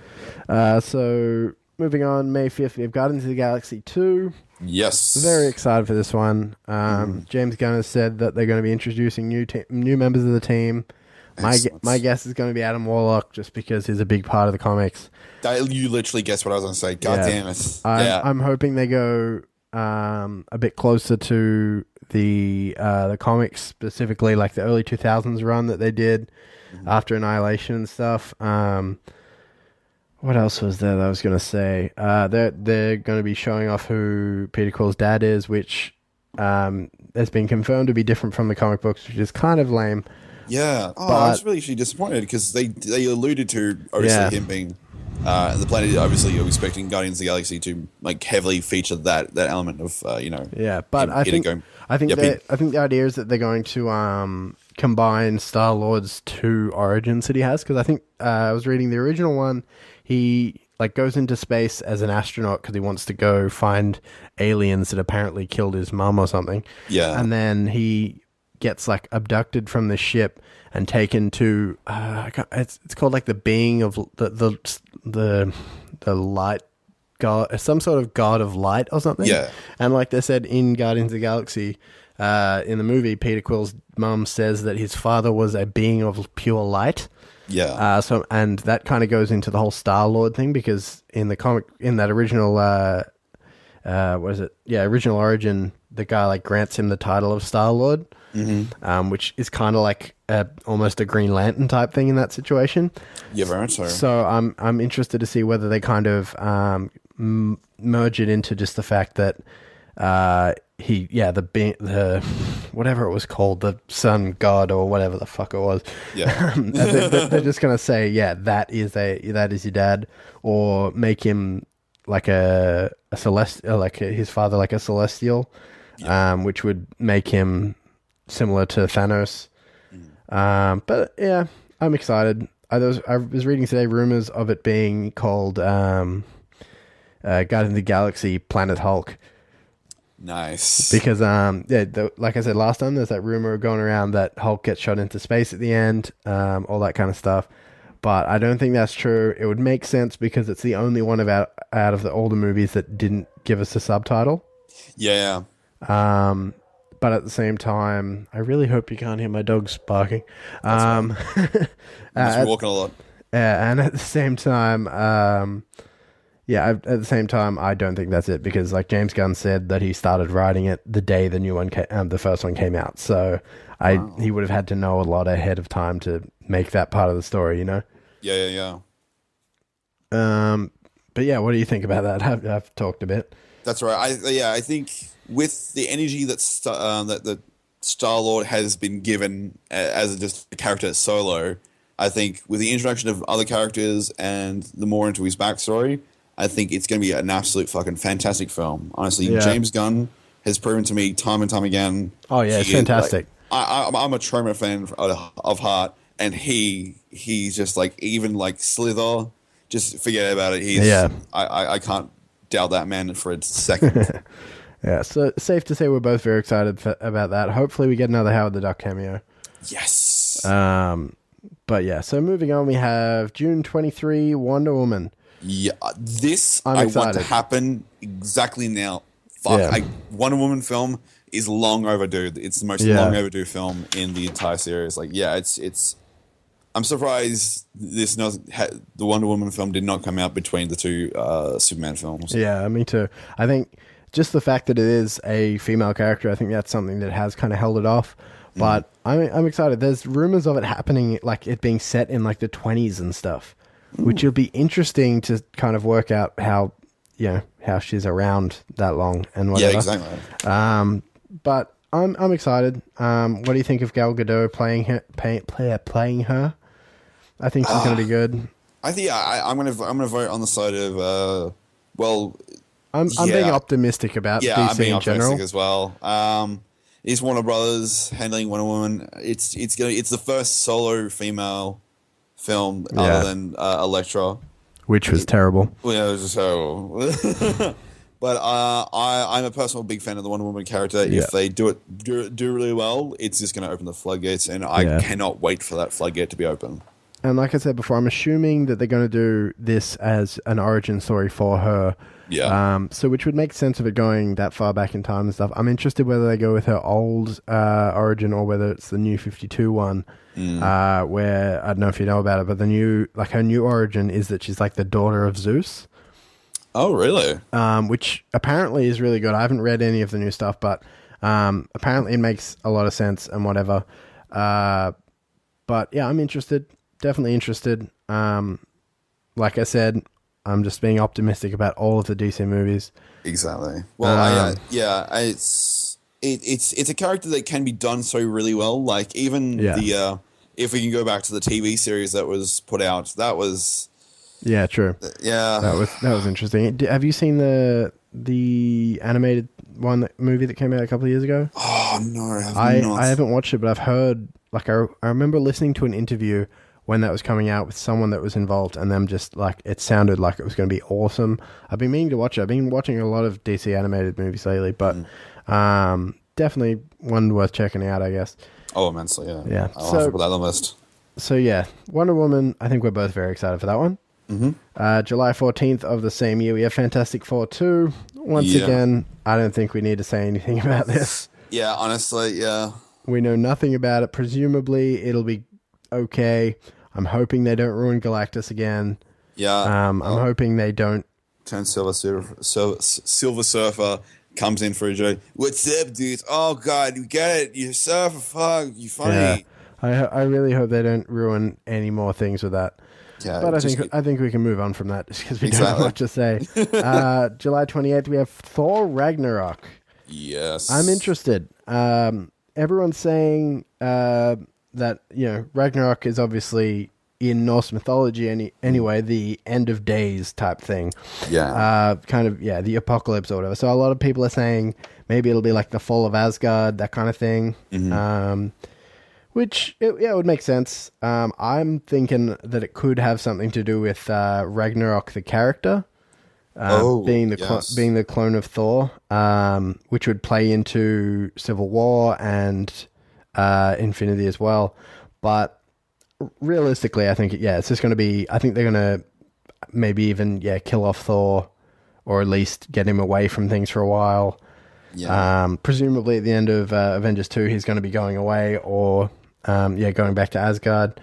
So moving on, May 5th, we have Guardians of the Galaxy 2. Yes. Very excited for this one. James Gunn has said that they're going to be introducing new members of the team. My guess is going to be Adam Warlock, just because he's a big part of the comics. You literally guessed what I was going to say. God damn it. I'm hoping they go a bit closer to the comics, specifically like the early 2000s run that they did after Annihilation and stuff. What else was there that I was going to say? They're going to be showing off who Peter Quill's dad is, which has been confirmed to be different from the comic books, which is kind of lame. Yeah. I was really actually disappointed because they alluded to obviously him being the planet. Obviously, you're expecting Guardians of the Galaxy to like heavily feature that element of Yeah, but I think the idea is that they're going to combine Star-Lord's 2 origins that he has, because I think I was reading the original one. He like goes into space as an astronaut because he wants to go find aliens that apparently killed his mum or something. Yeah, and then he gets like abducted from the ship and taken to it's called like the being of the light god, some sort of god of light or something. Yeah, and like they said in Guardians of the Galaxy, in the movie, Peter Quill's mum says that his father was a being of pure light. Yeah. And that kind of goes into the whole Star-Lord thing, because in the comic, in that original what is it? Yeah, original origin, the guy like grants him the title of Star-Lord. Which is kind of like almost a Green Lantern type thing in that situation. Yeah, very much so. So I'm interested to see whether they kind of merge it into just the fact that the whatever it was called, the sun god or whatever the fuck it was. Yeah, they're just gonna say, yeah, that is your dad, or make him like a celestial, like his father, like a celestial, which would make him similar to Thanos. But yeah, I'm excited. I was reading today rumors of it being called Guardians of the Galaxy Planet Hulk. Nice. Because like I said last time, there's that rumor going around that Hulk gets shot into space at the end, all that kind of stuff. But I don't think that's true. It would make sense because it's the only one out of the older movies that didn't give us a subtitle. Yeah. But at the same time, I really hope you can't hear my dogs barking. Must be walking a lot. Yeah, and at the same time, at the same time, I don't think that's it, because like James Gunn said that he started writing it the day the new one the first one came out. So he would have had to know a lot ahead of time to make that part of the story, you know? Yeah. But yeah, what do you think about that? I've talked a bit. That's right. I think with the energy that the Star-Lord has been given as just a character solo, I think with the introduction of other characters and the more into his backstory, I think it's going to be an absolute fucking fantastic film. Honestly, James Gunn has proven to me time and time again. Oh yeah, it's fantastic. I'm a Troma fan of heart, and he's just like, even like Slither, just forget about it. I can't doubt that man for a second. Yeah, so safe to say we're both very excited about that. Hopefully we get another Howard the Duck cameo. Yes. But yeah, so moving on, we have June 23, Wonder Woman. Yeah, I want to happen exactly now. Fuck, Wonder Woman film is long overdue. It's the most long overdue film in the entire series. Like, yeah, it's. I'm surprised the Wonder Woman film did not come out between the two Superman films. Yeah, me too. I think just the fact that it is a female character, I think that's something that has kind of held it off. But I'm excited. There's rumors of it happening, like it being set in like the 20s and stuff, which will be interesting to kind of work out how she's around that long and whatever. Yeah, exactly. But I'm excited. What do you think of Gal Gadot playing her? I think she's going to be good. I think I'm going to vote on the side of I'm being optimistic about DC I'm being in optimistic general as well. It's Warner Brothers handling Wonder Woman. It's the first solo female film other than Elektra, which was terrible. Well, yeah, it was just terrible. But I'm a personal big fan of the Wonder Woman character. Yeah. If they do really well, it's just going to open the floodgates, and I cannot wait for that floodgate to be open. And like I said before, I'm assuming that they're going to do this as an origin story for her. Yeah. So which would make sense of it going that far back in time and stuff. I'm interested whether they go with her old origin or whether it's the new 52 one, where I don't know if you know about it, but her new origin is that she's like the daughter of Zeus. Oh, really? Which apparently is really good. I haven't read any of the new stuff, but apparently it makes a lot of sense and whatever. But yeah, I'm interested. Definitely interested. Like I said, I'm just being optimistic about all of the DC movies. Exactly. Well, it's a character that can be done so really well. Like even if we can go back to the TV series that was put out, that was. Yeah, true. Yeah, that was interesting. Have you seen the animated movie that came out a couple of years ago? Oh no, I haven't watched it, but I've heard. Like I remember listening to an interview when that was coming out with someone that was involved, and them just like it sounded like it was going to be awesome. I've been meaning to watch it. I've been watching a lot of DC animated movies lately, but definitely one worth checking out, I guess. Oh, immensely, yeah. Yeah, I'll have to put that on the list. So yeah, Wonder Woman. I think we're both very excited for that one. July 14th of the same year, we have Fantastic Four 2. Once again, I don't think we need to say anything about this. Yeah, honestly, yeah. We know nothing about it. Presumably, it'll be okay. I'm hoping they don't ruin Galactus again. Yeah. I'm hoping they don't turn Silver Surfer comes in for a joke. What's up, dudes? Oh, God, you get it. You surfer, fuck, you funny. Yeah. I really hope they don't ruin any more things with that. Yeah, but I think we can move on from that just because we don't have much to say. July 28th, we have Thor Ragnarok. Yes. I'm interested. Everyone's saying that, Ragnarok is obviously in Norse mythology anyway, the end of days type thing. Yeah. The apocalypse or whatever. So a lot of people are saying maybe it'll be like the fall of Asgard, that kind of thing. Mm-hmm. Which, it would make sense. I'm thinking that it could have something to do with Ragnarok, the character, being the clone of Thor, which would play into Civil War and Infinity as well. But realistically, I think, it's just going to be... I think they're going to maybe even, kill off Thor, or at least get him away from things for a while. Yeah. Presumably at the end of Avengers 2, he's going to be going away, or... going back to Asgard,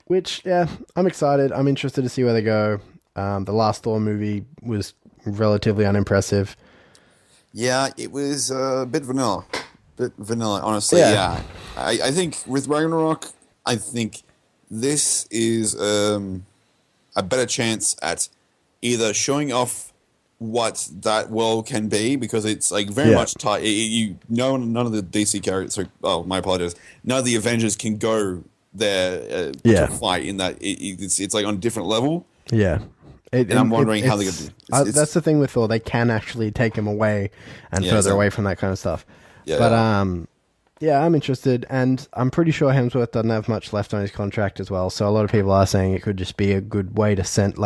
which, I'm excited. I'm interested to see where they go. The last Thor movie was relatively unimpressive. Yeah, it was a bit vanilla. Honestly. Yeah. I think with Ragnarok, I think this is a better chance at either showing off what that world can be, because it's like very much tight. None of the DC characters. My apologies. None of the Avengers can go there to fight in that. It's like on a different level. Yeah, and I'm wondering how they're going to. That's the thing with Thor. They can actually take him away and further away from that kind of stuff. Yeah, but I'm interested, and I'm pretty sure Hemsworth doesn't have much left on his contract as well. So a lot of people are saying it could just be a good way to send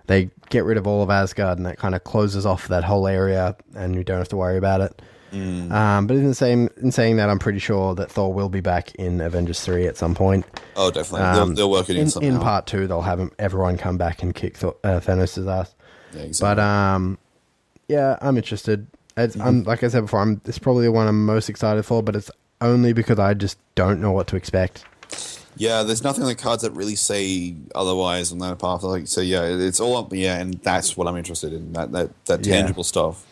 they get rid of all of Asgard, and that kind of closes off that whole area, and you don't have to worry about it. But in saying that, I'm pretty sure that Thor will be back in Avengers 3 at some point. Oh, definitely. They'll work it in somehow. In part 2, they'll have everyone come back and kick Thanos' ass. Yeah, exactly. But, I'm interested. I'm like I said before, it's probably the one I'm most excited for, but it's only because I just don't know what to expect. Yeah, there's nothing on the cards that really say otherwise on that path. It's all up the air, and that's what I'm interested in, that tangible stuff.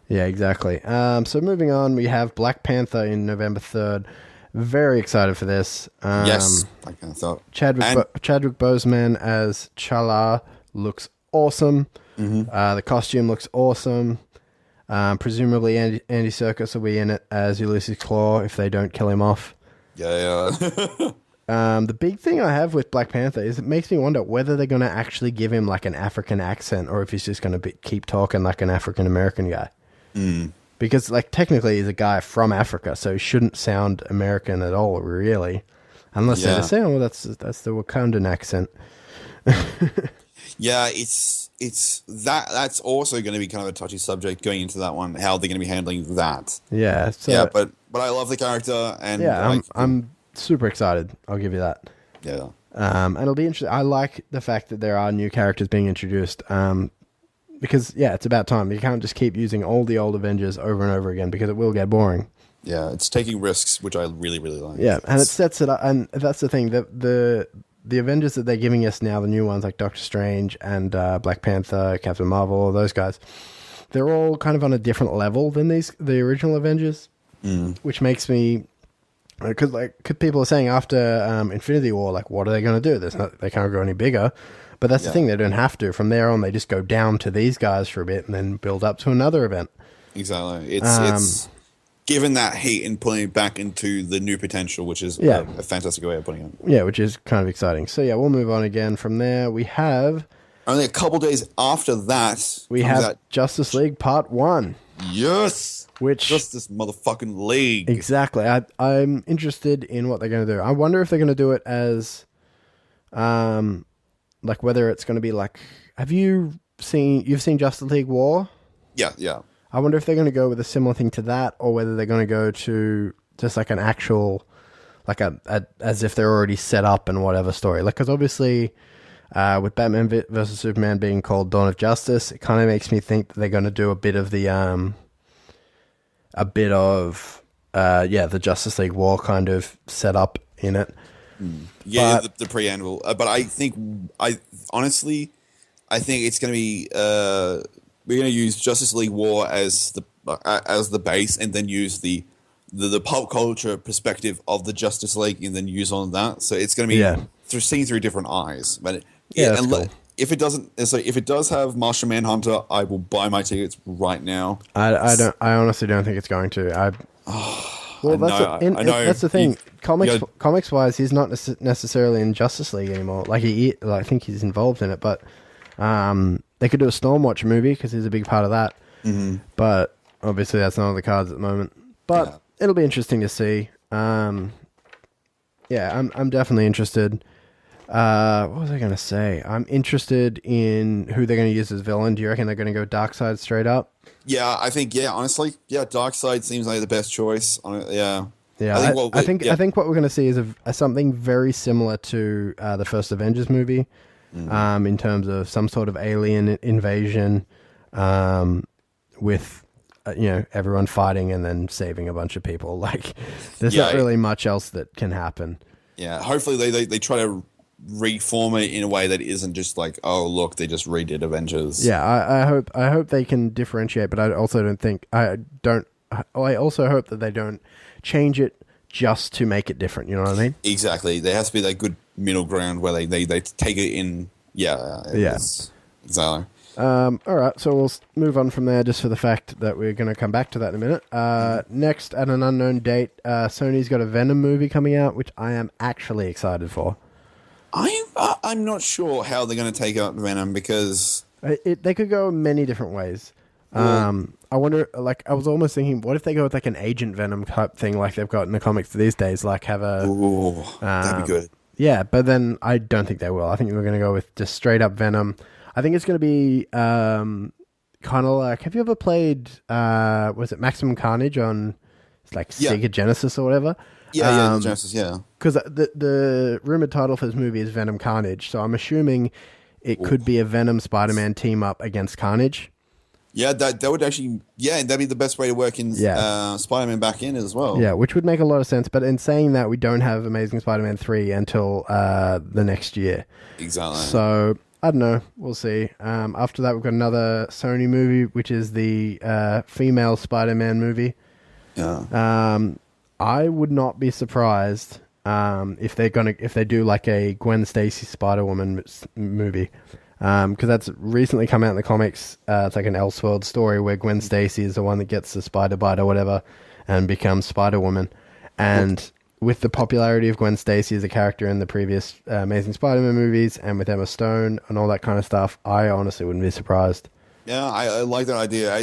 Yeah, exactly. So moving on, we have Black Panther in November 3rd. Very excited for this. Yes, Black Panther. Chadwick Boseman as T'Challa looks awesome. Mm-hmm. The costume looks awesome. Presumably Andy Serkis will be in it as Ulysses Claw if they don't kill him off. Yeah. The big thing I have with Black Panther is it makes me wonder whether they're going to actually give him like an African accent, or if he's just going to keep talking like an African American guy. Because, like, technically he's a guy from Africa, so he shouldn't sound American at all, really. Unless they're just saying, oh, that's the Wakandan accent. Yeah, that's also going to be kind of a touchy subject going into that one. How they're going to be handling that. Yeah. So, yeah, but I love the character, and yeah, I'm super excited. I'll give you that. Yeah. And it'll be interesting. I like the fact that there are new characters being introduced. Because it's about time. You can't just keep using all the old Avengers over and over again because it will get boring. Yeah, it's taking risks, which I really, really like. Yeah, and it sets it up, and that's the thing. The Avengers that they're giving us now, the new ones like Doctor Strange and Black Panther, Captain Marvel, all those guys, they're all kind of on a different level than the original Avengers, which makes me, because people are saying after Infinity War, like, what are they going to do? They can't go any bigger. But that's the thing, they don't have to. From there on, they just go down to these guys for a bit and then build up to another event. Exactly. It's given that heat and putting it back into the new potential, which is a fantastic way of putting it. Yeah, which is kind of exciting. So, we'll move on again. From there, we have... Only a couple days after that... We have Justice League Part 1. Yes! Which... Justice motherfucking League. Exactly. I'm interested in what they're going to do. I wonder if they're going to do it as... like, whether it's going to be like... You've seen Justice League War? Yeah. I wonder if they're going to go with a similar thing to that, or whether they're going to go to just like an actual, like as if they're already set up and whatever story. Like, because obviously, with Batman versus Superman being called Dawn of Justice, it kind of makes me think that they're going to do a bit of the the Justice League War kind of setup in it. Yeah, the preamble. But I think honestly it's going to be we're going to use Justice League War as the base, and then use the pop culture perspective of the Justice League, and then use on that. So it's going to be seen through different eyes. But cool. If it does have Martian Manhunter, I will buy my tickets right now. I honestly don't think it's going to. Well, that's the thing. Comics wise, he's not necessarily in Justice League anymore. I think he's involved in it, but they could do a Stormwatch movie because he's a big part of that. Mm-hmm. But obviously, that's not on the cards at the moment. But it'll be interesting to see. I'm definitely interested. What was I going to say? I'm interested in who they're going to use as villain. Do you reckon they're going to go Darkseid straight up? Yeah, I think, honestly, Darkseid seems like the best choice on it. Yeah. Yeah, I think what we're going to see is something very similar to the first Avengers movie, in terms of some sort of alien invasion, with everyone fighting and then saving a bunch of people. Like, there's not really much else that can happen. Yeah, hopefully they try to reform it in a way that isn't just like, oh look, they just redid Avengers. Yeah, I hope they can differentiate, but I also hope that they don't change it just to make it different. You know what I mean? Exactly. There has to be that good middle ground where they take it in. Yeah. Exactly. All right, so we'll move on from there just for the fact that we're going to come back to that in a minute. Next, at an unknown date, Sony's got a Venom movie coming out, which I am actually excited for. I'm not sure how they're going to take out Venom, because... They could go many different ways. I wonder, like, I was almost thinking, what if they go with, like, an Agent Venom type thing like they've got in the comics these days? Like, have a... Ooh, that'd be good. Yeah, but then I don't think they will. I think we're going to go with just straight up Venom. I think it's going to be kind of like... Have you ever played, was it Maximum Carnage on, like, Sega Genesis or whatever? Yeah, Genesis, yeah. Because the rumored title for this movie is Venom Carnage, so I'm assuming it could be a Venom Spider-Man team up against Carnage. Yeah, that would actually... Yeah, that'd be the best way to work in Spider-Man back in as well. Yeah, which would make a lot of sense. But in saying that, we don't have Amazing Spider-Man 3 until the next year. Exactly. So, I don't know. We'll see. After that, we've got another Sony movie, which is the female Spider-Man movie. Yeah. I would not be surprised if they do like a Gwen Stacy Spider-Woman movie, because that's recently come out in the comics. It's like an Elseworld story where Gwen Stacy is the one that gets the spider bite or whatever and becomes Spider-Woman. And with the popularity of Gwen Stacy as a character in the previous Amazing Spider-Man movies, and with Emma Stone and all that kind of stuff, I honestly wouldn't be surprised. Yeah, I like that idea.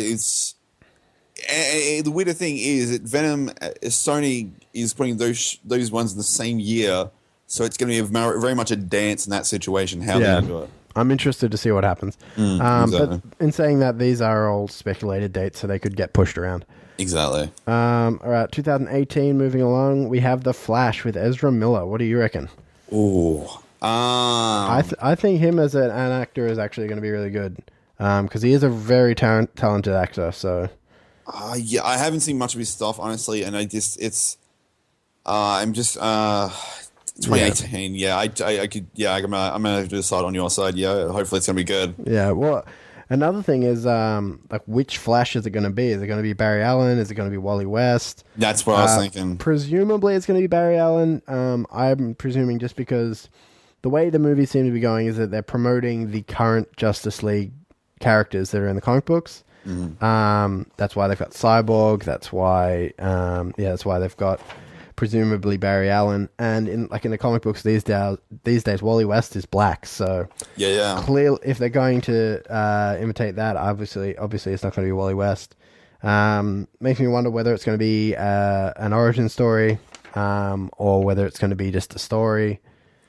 the weirder thing is that Venom, Sony is putting those ones in the same year, so it's going to be very much a dance in that situation. How they do it. I'm interested to see what happens. Exactly. But in saying that, these are all speculated dates, so they could get pushed around. Exactly. All right, 2018, moving along, we have The Flash with Ezra Miller. What do you reckon? Ooh. I think him as an actor is actually going to be really good because he is a very talented actor. So, yeah, I haven't seen much of his stuff, honestly, and I'm just 2018. Yeah, I could. Yeah, I'm gonna have to decide on your side. Yeah, hopefully it's gonna be good. Yeah. Well, another thing is like which Flash is it going to be? Is it going to be Barry Allen? Is it going to be Wally West? That's what I was thinking. Presumably, it's going to be Barry Allen. I'm presuming just because the way the movies seem to be going is that they're promoting the current Justice League characters that are in the comic books. That's why they've got Cyborg. That's why, that's why they've got presumably Barry Allen. And in the comic books these days, Wally West is black. So clearly, if they're going to imitate that, obviously it's not going to be Wally West. Makes me wonder whether it's going to be an origin story, or whether it's going to be just a story.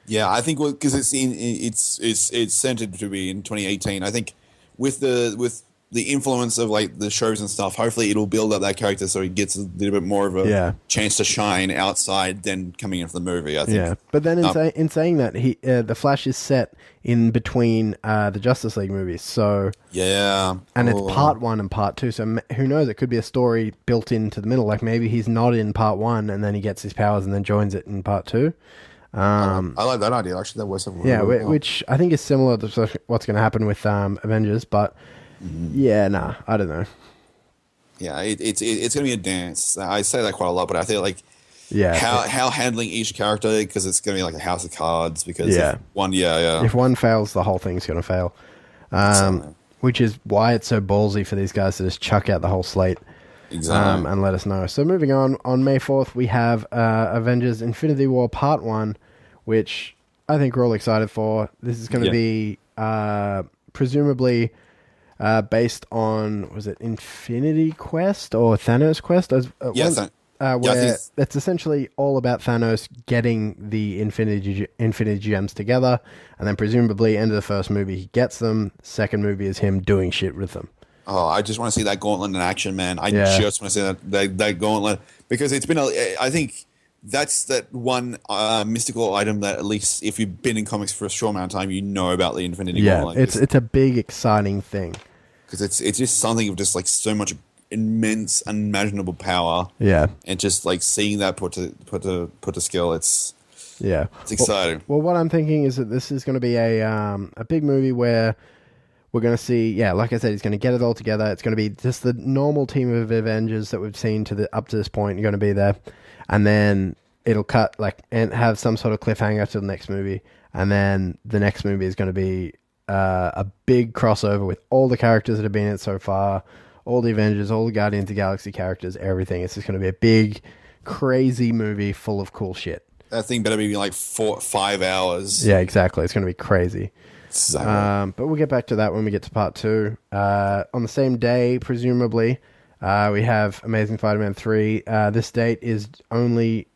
Yeah, I think because it's centered to be in 2018. I think with the influence of like the shows and stuff, hopefully it'll build up that character so he gets a little bit more of a chance to shine outside than coming into the movie. I think. Yeah, but then in saying that, the Flash is set in between the Justice League movies, so and it's part 1 and part 2. So who knows? It could be a story built into the middle. Like maybe he's not in part 1 and then he gets his powers and then joins it in part 2. I like that idea. Actually, that was which I think is similar to what's going to happen with Avengers, but. I don't know. Yeah, it's going to be a dance. I say that quite a lot, but I feel like how handling each character, because it's going to be like a house of cards. Because if one fails, the whole thing's going to fail. Which is why it's so ballsy for these guys to just chuck out the whole slate. Exactly. And let us know. So moving on May 4th, we have Avengers Infinity War Part 1, which I think we're all excited for. This is going to be presumably based on, was it Infinity Quest or Thanos Quest? Where it's essentially all about Thanos getting the Infinity Gems together, and then presumably end of the first movie he gets them. Second movie is him doing shit with them. Oh, I just want to see that gauntlet in action, man. I just want to see that gauntlet, because it's been I think that's that one mystical item that, at least if you've been in comics for a short amount of time, you know about the Infinity Gauntlet. It's a big, exciting thing. Because it's just something of just like so much immense, unimaginable power. Yeah. And just like seeing that put to skill, it's exciting. Well, what I'm thinking is that this is going to be a big movie where we're going to see, like I said, he's going to get it all together. It's going to be just the normal team of Avengers that we've seen up to this point. You're going to be there. And then it'll cut and have some sort of cliffhanger to the next movie. And then the next movie is going to be a big crossover with all the characters that have been in it so far, all the Avengers, all the Guardians of the Galaxy characters, everything. It's just going to be a big, crazy movie full of cool shit. That thing better be like 5 hours. Yeah, exactly. It's going to be crazy. Exactly. But we'll get back to that when we get to part 2. On the same day, presumably, we have Amazing Spider-Man 3. This date is only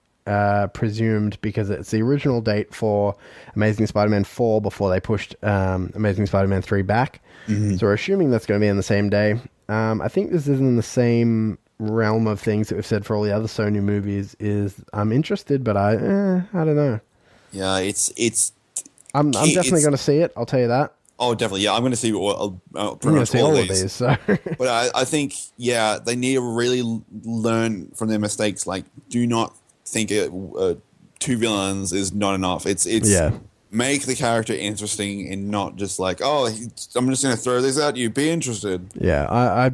presumed because it's the original date for Amazing Spider-Man 4 before they pushed Amazing Spider-Man 3 back. So we're assuming that's going to be on the same day. I think this is in the same realm of things that we've said for all the other Sony movies. I'm interested, but I don't know. Yeah, it's. I'm definitely going to see it. I'll tell you that. Oh, definitely. Yeah, I'm going to see I'm going to see all of these. So. But I think, they need to really learn from their mistakes. Like, do not think 2 villains is not enough. It's make the character interesting and not just like, I'm just going to throw this at you. Be interested. Yeah,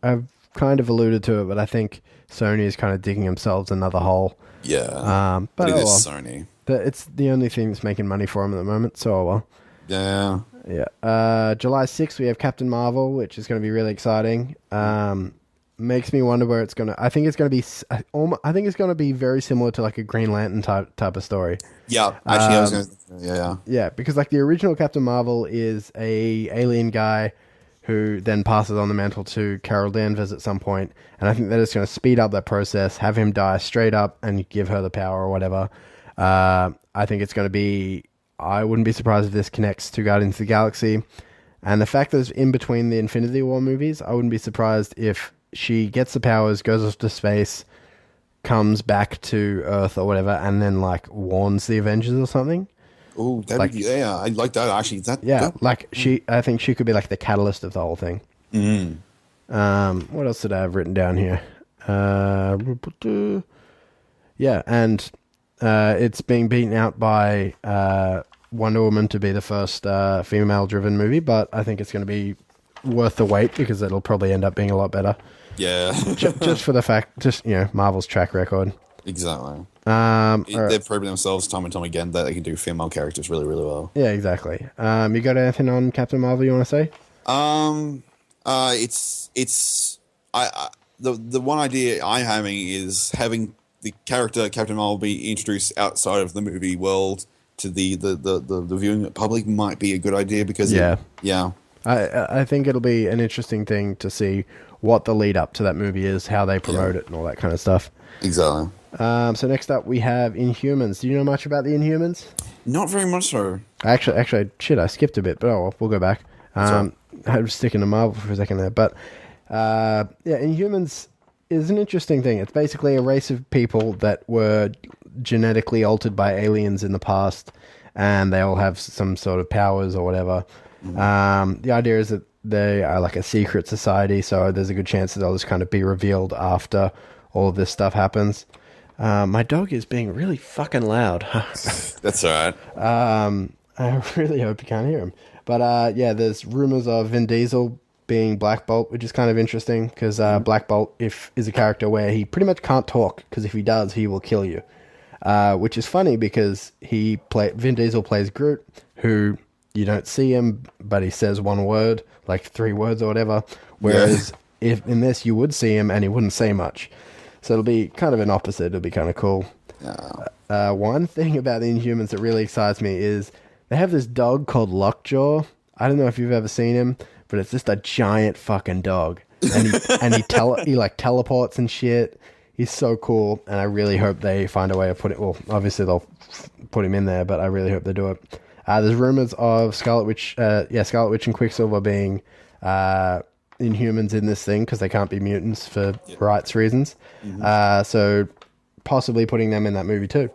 I've kind of alluded to it, but I think Sony is kind of digging themselves another hole. Yeah, but it is Sony. It's the only thing that's making money for them at the moment. So Yeah. July 6th, we have Captain Marvel, which is going to be really exciting. Makes me wonder where it's going to... I think it's going to be very similar to like a Green Lantern type of story. Yeah, actually, I was going to... Yeah, because like the original Captain Marvel is a alien guy who then passes on the mantle to Carol Danvers at some point. And I think that it's going to speed up that process, have him die straight up and give her the power or whatever. I think it's going to be... I wouldn't be surprised if this connects to Guardians of the Galaxy. And the fact that it's in between the Infinity War movies, I wouldn't be surprised if she gets the powers, goes off to space, comes back to Earth or whatever, and then like warns the Avengers or something. Oh, yeah, I like that actually. I think she could be like the catalyst of the whole thing. What else did I have written down here? And it's being beaten out by Wonder Woman to be the first female-driven movie, but I think it's going to be worth the wait because it'll probably end up being a lot better. Yeah. just for the fact, Marvel's track record. Exactly. Right. They've proven themselves time and time again that they can do female characters really, really well. Yeah, exactly. You got anything on Captain Marvel you want to say? The one idea I'm having is having the character Captain Marvel be introduced outside of the movie world to the viewing public might be a good idea because I think it'll be an interesting thing to see what the lead up to that movie is, how they promote it, and all that kind of stuff. Exactly. So next up we have Inhumans. Do you know much about the Inhumans? Not very much so. Actually, I skipped a bit, but we'll go back. I was sticking to Marvel for a second there, but Inhumans is an interesting thing. It's basically a race of people that were genetically altered by aliens in the past, and they all have some sort of powers or whatever. The idea is that they are like a secret society, so there's a good chance that they'll just kind of be revealed after all of this stuff happens. My dog is being really fucking loud. That's all right. I really hope you can't hear him. But there's rumors of Vin Diesel being Black Bolt, which is kind of interesting because Black Bolt is a character where he pretty much can't talk because if he does, he will kill you. Which is funny because Vin Diesel plays Groot, who you don't see him, but he says one word, like 3 words or whatever. Whereas if in this you would see him and he wouldn't say much. So it'll be kind of an opposite. It'll be kind of cool. One thing about the Inhumans that really excites me is they have this dog called Lockjaw. I don't know if you've ever seen him, but it's just a giant fucking dog. And he teleports and shit. He's so cool, and I really hope they find a way to put it... Well, obviously they'll put him in there, but I really hope they do it. There's rumors of Scarlet Witch and Quicksilver being Inhumans in this thing because they can't be mutants for rights reasons. So possibly putting them in that movie too.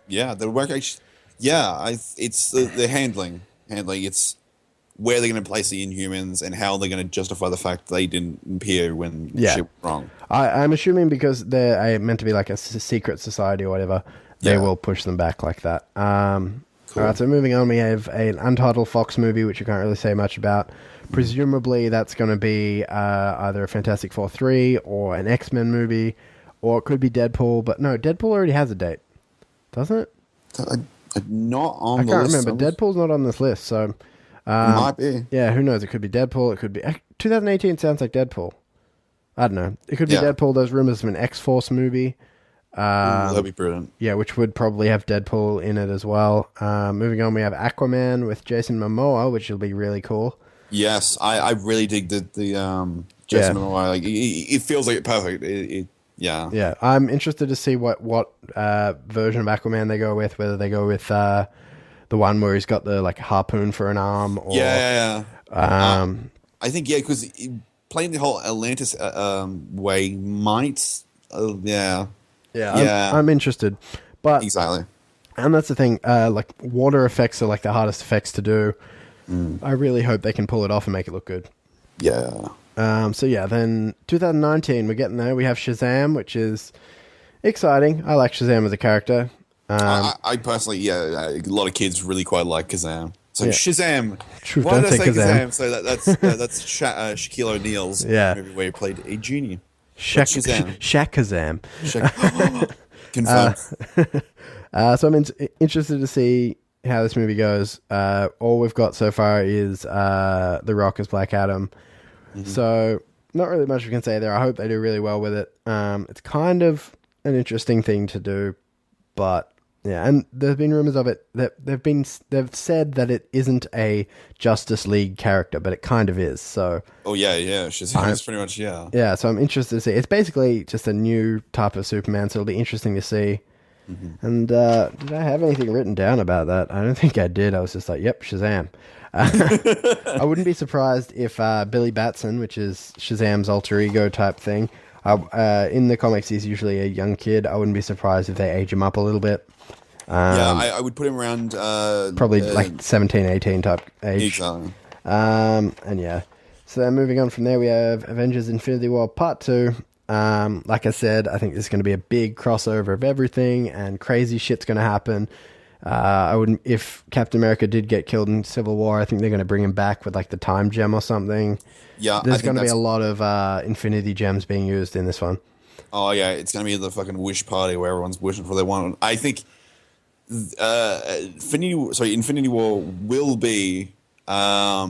Yeah, the work actually... Yeah, it's the handling. It's where they're going to place the Inhumans and how they're going to justify the fact they didn't appear when shit went wrong. I'm assuming because they're meant to be like a secret society or whatever, they will push them back like that. Cool. All right, so moving on, we have an untitled Fox movie, which you can't really say much about. Presumably, that's going to be either a Fantastic Four 3 or an X-Men movie, or it could be Deadpool. But no, Deadpool already has a date, doesn't it? Not on the list. I can't remember. Deadpool's not on this list, so... might be. Yeah, who knows? It could be Deadpool. It could be... 2018 sounds like Deadpool. I don't know. It could be Deadpool. There's rumors of an X-Force movie. That'd be brilliant. Yeah, which would probably have Deadpool in it as well. Moving on, we have Aquaman with Jason Momoa, which will be really cool. Yes, I really dig the Jason Momoa. Like, it feels like perfect. Yeah. I'm interested to see what version of Aquaman they go with. Whether they go with the one where he's got the like harpoon for an arm. Or, I think because playing the whole Atlantis way might. I'm interested, but exactly. And that's the thing. Like water effects are like the hardest effects to do. I really hope they can pull it off and make it look good. Yeah. Then 2019, we're getting there. We have Shazam, which is exciting. I like Shazam as a character. I personally, a lot of kids really quite like Kazam. So Shazam. True, Why did I say Kazam? So that's Shaquille O'Neal's movie where he played a genie. Shaq Kazam. Confirmed. So I'm interested to see how this movie goes. All we've got so far is The Rock as Black Adam. So not really much we can say there. I hope they do really well with it. It's kind of an interesting thing to do, but Yeah, and there's been rumors of it that they've said that it isn't a Justice League character, but it kind of is. So Oh yeah. She's pretty much yeah. yeah, so I'm interested to see. It's basically just a new type of Superman, so it'll be interesting to see. And did I have anything written down about that? I don't think I did. I was just like, yep, Shazam. I wouldn't be surprised if Billy Batson, which is Shazam's alter ego type thing, in the comics he's usually a young kid. I wouldn't be surprised if they age him up a little bit. I would put him around Probably like 17, 18 type age. Exactly. And yeah. So then moving on from there, we have Avengers Infinity War Part 2. Like I said, I think there's going to be a big crossover of everything and crazy shit's going to happen. I wouldn't, if Captain America did get killed in Civil War, I think they're going to bring him back with like the time gem or something. Yeah. There's going to be a lot of Infinity Gems being used in this one. Oh yeah, it's going to be the fucking wish party where everyone's wishing for their one. I think Infinity War will be a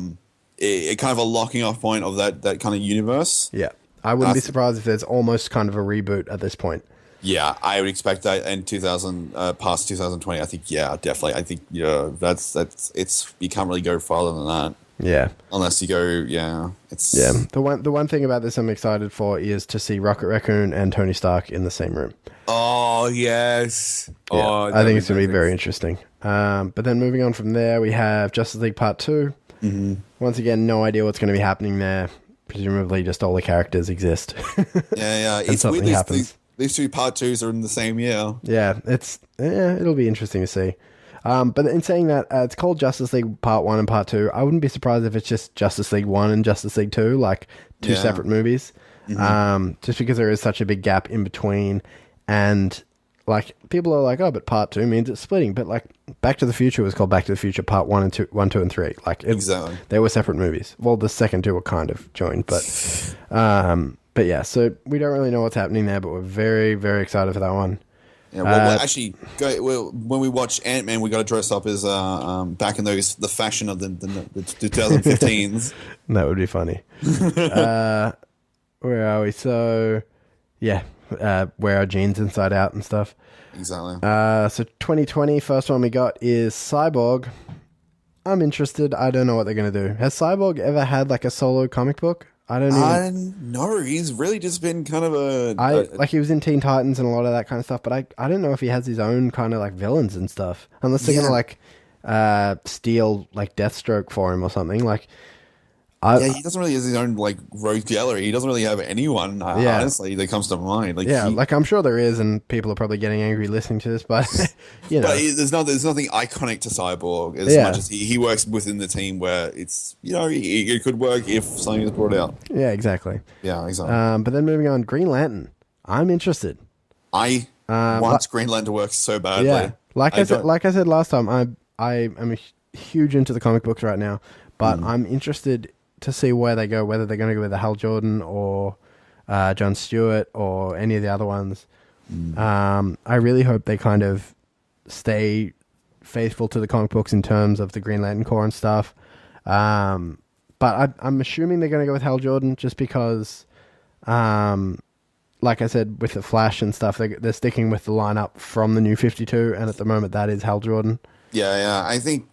kind of a locking off point of that kind of universe. Yeah. I wouldn't be surprised if there's almost kind of a reboot at this point. Yeah, I would expect that in past 2020. I think, yeah, definitely. I think, yeah, that's you can't really go farther than that. Yeah. Unless you go, yeah, it's The one thing about this I'm excited for is to see Rocket Raccoon and Tony Stark in the same room. Oh yes. Yeah, Oh, I think it's going to be very interesting. But then moving on from there, we have Justice League Part 2. Mm-hmm. Once again, no idea what's going to be happening there. Presumably, just all the characters exist. Yeah. And It's something weird happens. these two Part 2s are in the same year. Yeah, it'll be interesting to see. But in saying that, it's called Justice League Part 1 and Part 2. I wouldn't be surprised if it's just Justice League 1 and Justice League 2, like two separate movies. Just because there is such a big gap in between. And like people are like, oh, but Part 2 means it's splitting. But like Back to the Future was called Back to the Future Part 1 and 2, 1, 2, and 3. Like Exactly. They were separate movies. Well, the second two were kind of joined, but yeah, so we don't really know what's happening there, but we're very, very excited for that one. Yeah, well, actually, when we watch Ant-Man, we got to dress up as back in the fashion of the 2015s. That would be funny. Where are we? So, yeah, wear our jeans inside out and stuff. Exactly. So 2020, first one we got is Cyborg. I'm interested. I don't know what they're going to do. Has Cyborg ever had like a solo comic book? I don't even... No, he's really just been kind of like he was in Teen Titans and a lot of that kind of stuff, but I don't know if he has his own kind of like villains and stuff. Unless they're going to like steal like Deathstroke for him or something. Like he doesn't really have his own like rogue gallery. He doesn't really have anyone, honestly, that comes to mind. Like, like I'm sure there is, and people are probably getting angry listening to this, but you know, but there's nothing iconic to Cyborg as much as he works within the team where it's it could work if something is brought out. Yeah, exactly. Yeah, exactly. But then moving on, Green Lantern. I'm interested. I want Green Lantern to work so badly. Yeah, like I said last time, I am huge into the comic books right now, but I'm interested to see where they go, whether they're going to go with the Hal Jordan or John Stewart or any of the other ones. I really hope they kind of stay faithful to the comic books in terms of the Green Lantern Corps and stuff. But I'm assuming they're going to go with Hal Jordan just because, like I said, with the Flash and stuff, they're sticking with the lineup from the New 52, and at the moment that is Hal Jordan. Yeah, I think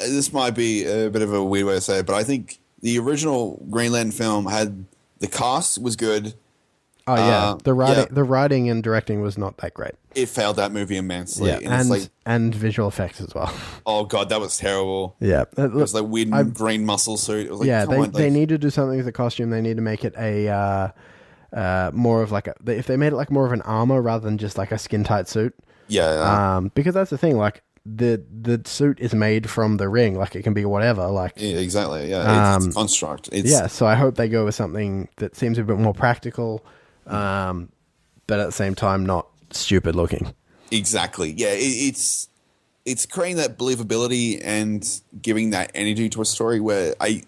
this might be a bit of a weird way to say it, but I think the original Green Lantern film had the cast was good. Oh yeah, the writing and directing was not that great. It failed that movie immensely. Yeah, and visual effects as well. Oh god, that was terrible. Yeah, it was like weird green muscle suit. It was like, they need to do something with the costume. They need to make it a more of like if they made it like more of an armor rather than just like a skin tight suit. Yeah. Because that's the thing, like. The suit is made from the ring, like it can be whatever. Like exactly, yeah. It's a construct. So I hope they go with something that seems a bit more practical, but at the same time not stupid looking. Exactly, yeah. It's creating that believability and giving that energy to a story where I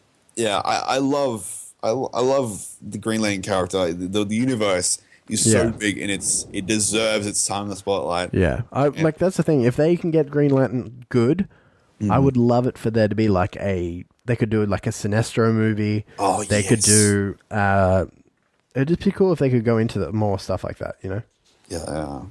love the Green Lantern character. The universe is so big and it deserves its time in the spotlight. Yeah. Like that's the thing. If they can get Green Lantern good, I would love it for there to be like they could do like a Sinestro movie. Oh, they could do it'd just be cool if they could go into more stuff like that, you know? Yeah.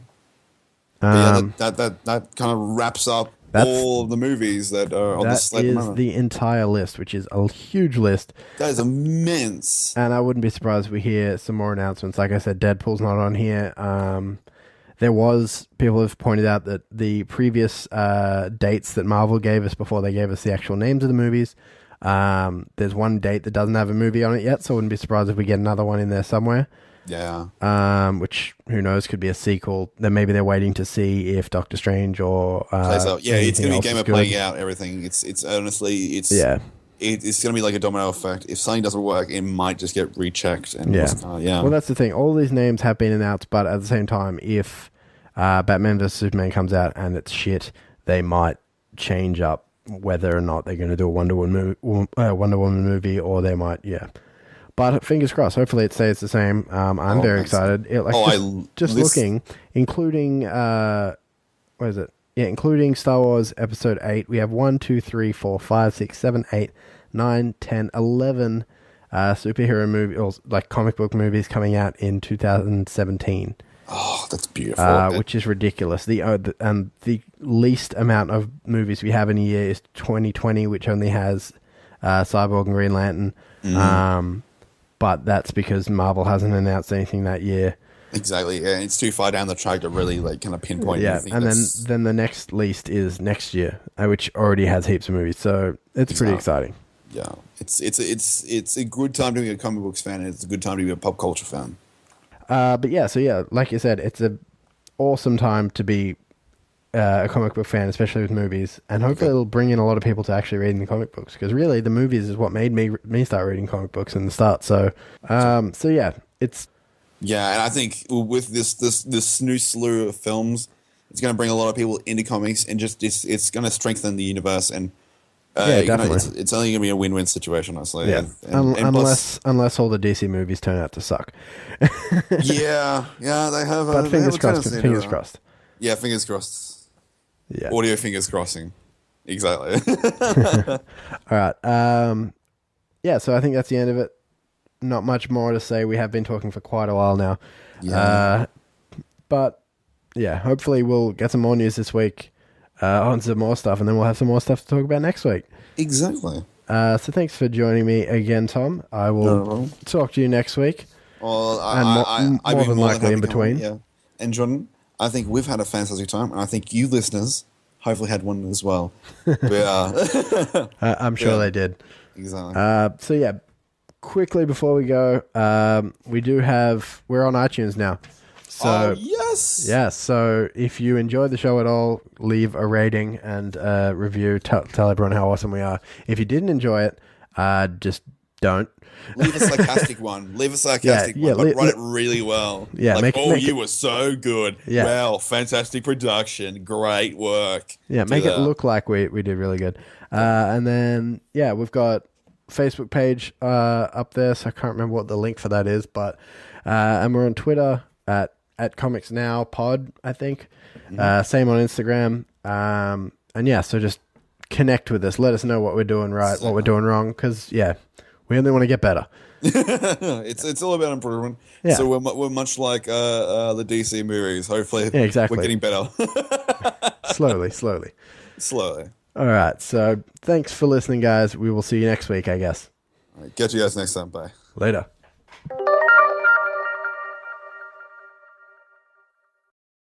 That kind of wraps up all of the movies that are on the slate. That is the entire list, which is a huge list. That is immense. And I wouldn't be surprised if we hear some more announcements. Like I said, Deadpool's not on here. People have pointed out that the previous dates that Marvel gave us before they gave us the actual names of the movies, there's one date that doesn't have a movie on it yet, so I wouldn't be surprised if we get another one in there somewhere. Yeah. Which, who knows, could be a sequel. Then maybe they're waiting to see if Doctor Strange or plays out. Yeah, it's going to be a game of playing out everything. It's honestly, it's going to be like a domino effect. If something doesn't work, it might just get rechecked. And Well, that's the thing. All these names have been announced, but at the same time, if Batman vs Superman comes out and it's shit, they might change up whether or not they're going to do a Wonder Woman movie, or they might, But fingers crossed. Hopefully it stays the same. I'm very excited. Looking, including including Star Wars Episode 8, we have 1, 2, 3, 4, 5, 6, 7, 8, 9, 10, 11 superhero movies, or like comic book movies coming out in 2017. Oh, that's beautiful. Which is ridiculous. The least amount of movies we have in a year is 2020, which only has Cyborg and Green Lantern. But that's because Marvel hasn't announced anything that year. Exactly. Yeah, it's too far down the track to really kind of pinpoint. Yeah, and then the next least is next year, which already has heaps of movies. So it's pretty exciting. Yeah, it's a good time to be a comic books fan, and it's a good time to be a pop culture fan. Like you said, it's an awesome time to be a comic book fan, especially with movies, and hopefully it'll bring in a lot of people to actually reading the comic books, because really the movies is what made me start reading comic books in the start. So it's and I think with this new slew of films, it's going to bring a lot of people into comics, and just it's going to strengthen the universe, and definitely. It's only going to be a win-win situation, honestly. Yeah, unless all the DC movies turn out to suck. yeah, they have. But fingers crossed. Yeah, fingers crossed. Yeah. Audio fingers crossing. Exactly. All right. So I think that's the end of it. Not much more to say. We have been talking for quite a while now. Yeah. Hopefully we'll get some more news this week on some more stuff, and then we'll have some more stuff to talk about next week. Exactly. So thanks for joining me again, Tom. I will talk to you next week. Well, more than likely in between. Yeah. And Jordan, I think we've had a fantastic time, and I think you listeners hopefully had one as well. I'm sure they did. Exactly. Quickly before we go, we're on iTunes now. So yes. Yeah, so if you enjoyed the show at all, leave a rating and review. Tell everyone how awesome we are. If you didn't enjoy it, just don't. Leave a sarcastic one. Leave a sarcastic one. But write it really well. Yeah, you were so good. Yeah. Wow, fantastic production. Great work. Yeah, make it look like we did really good. And then, we've got Facebook page up there, so I can't remember what the link for that is, but and we're on Twitter at Comics Now Pod, I think. Same on Instagram. So just connect with us. Let us know what we're doing right, what we're doing wrong, because we only want to get better. It's all about improvement. Yeah. So we're much like the DC movies. Hopefully, exactly. We're getting better. Slowly. All right. So thanks for listening, guys. We will see you next week, I guess. All right, catch you guys next time. Bye. Later.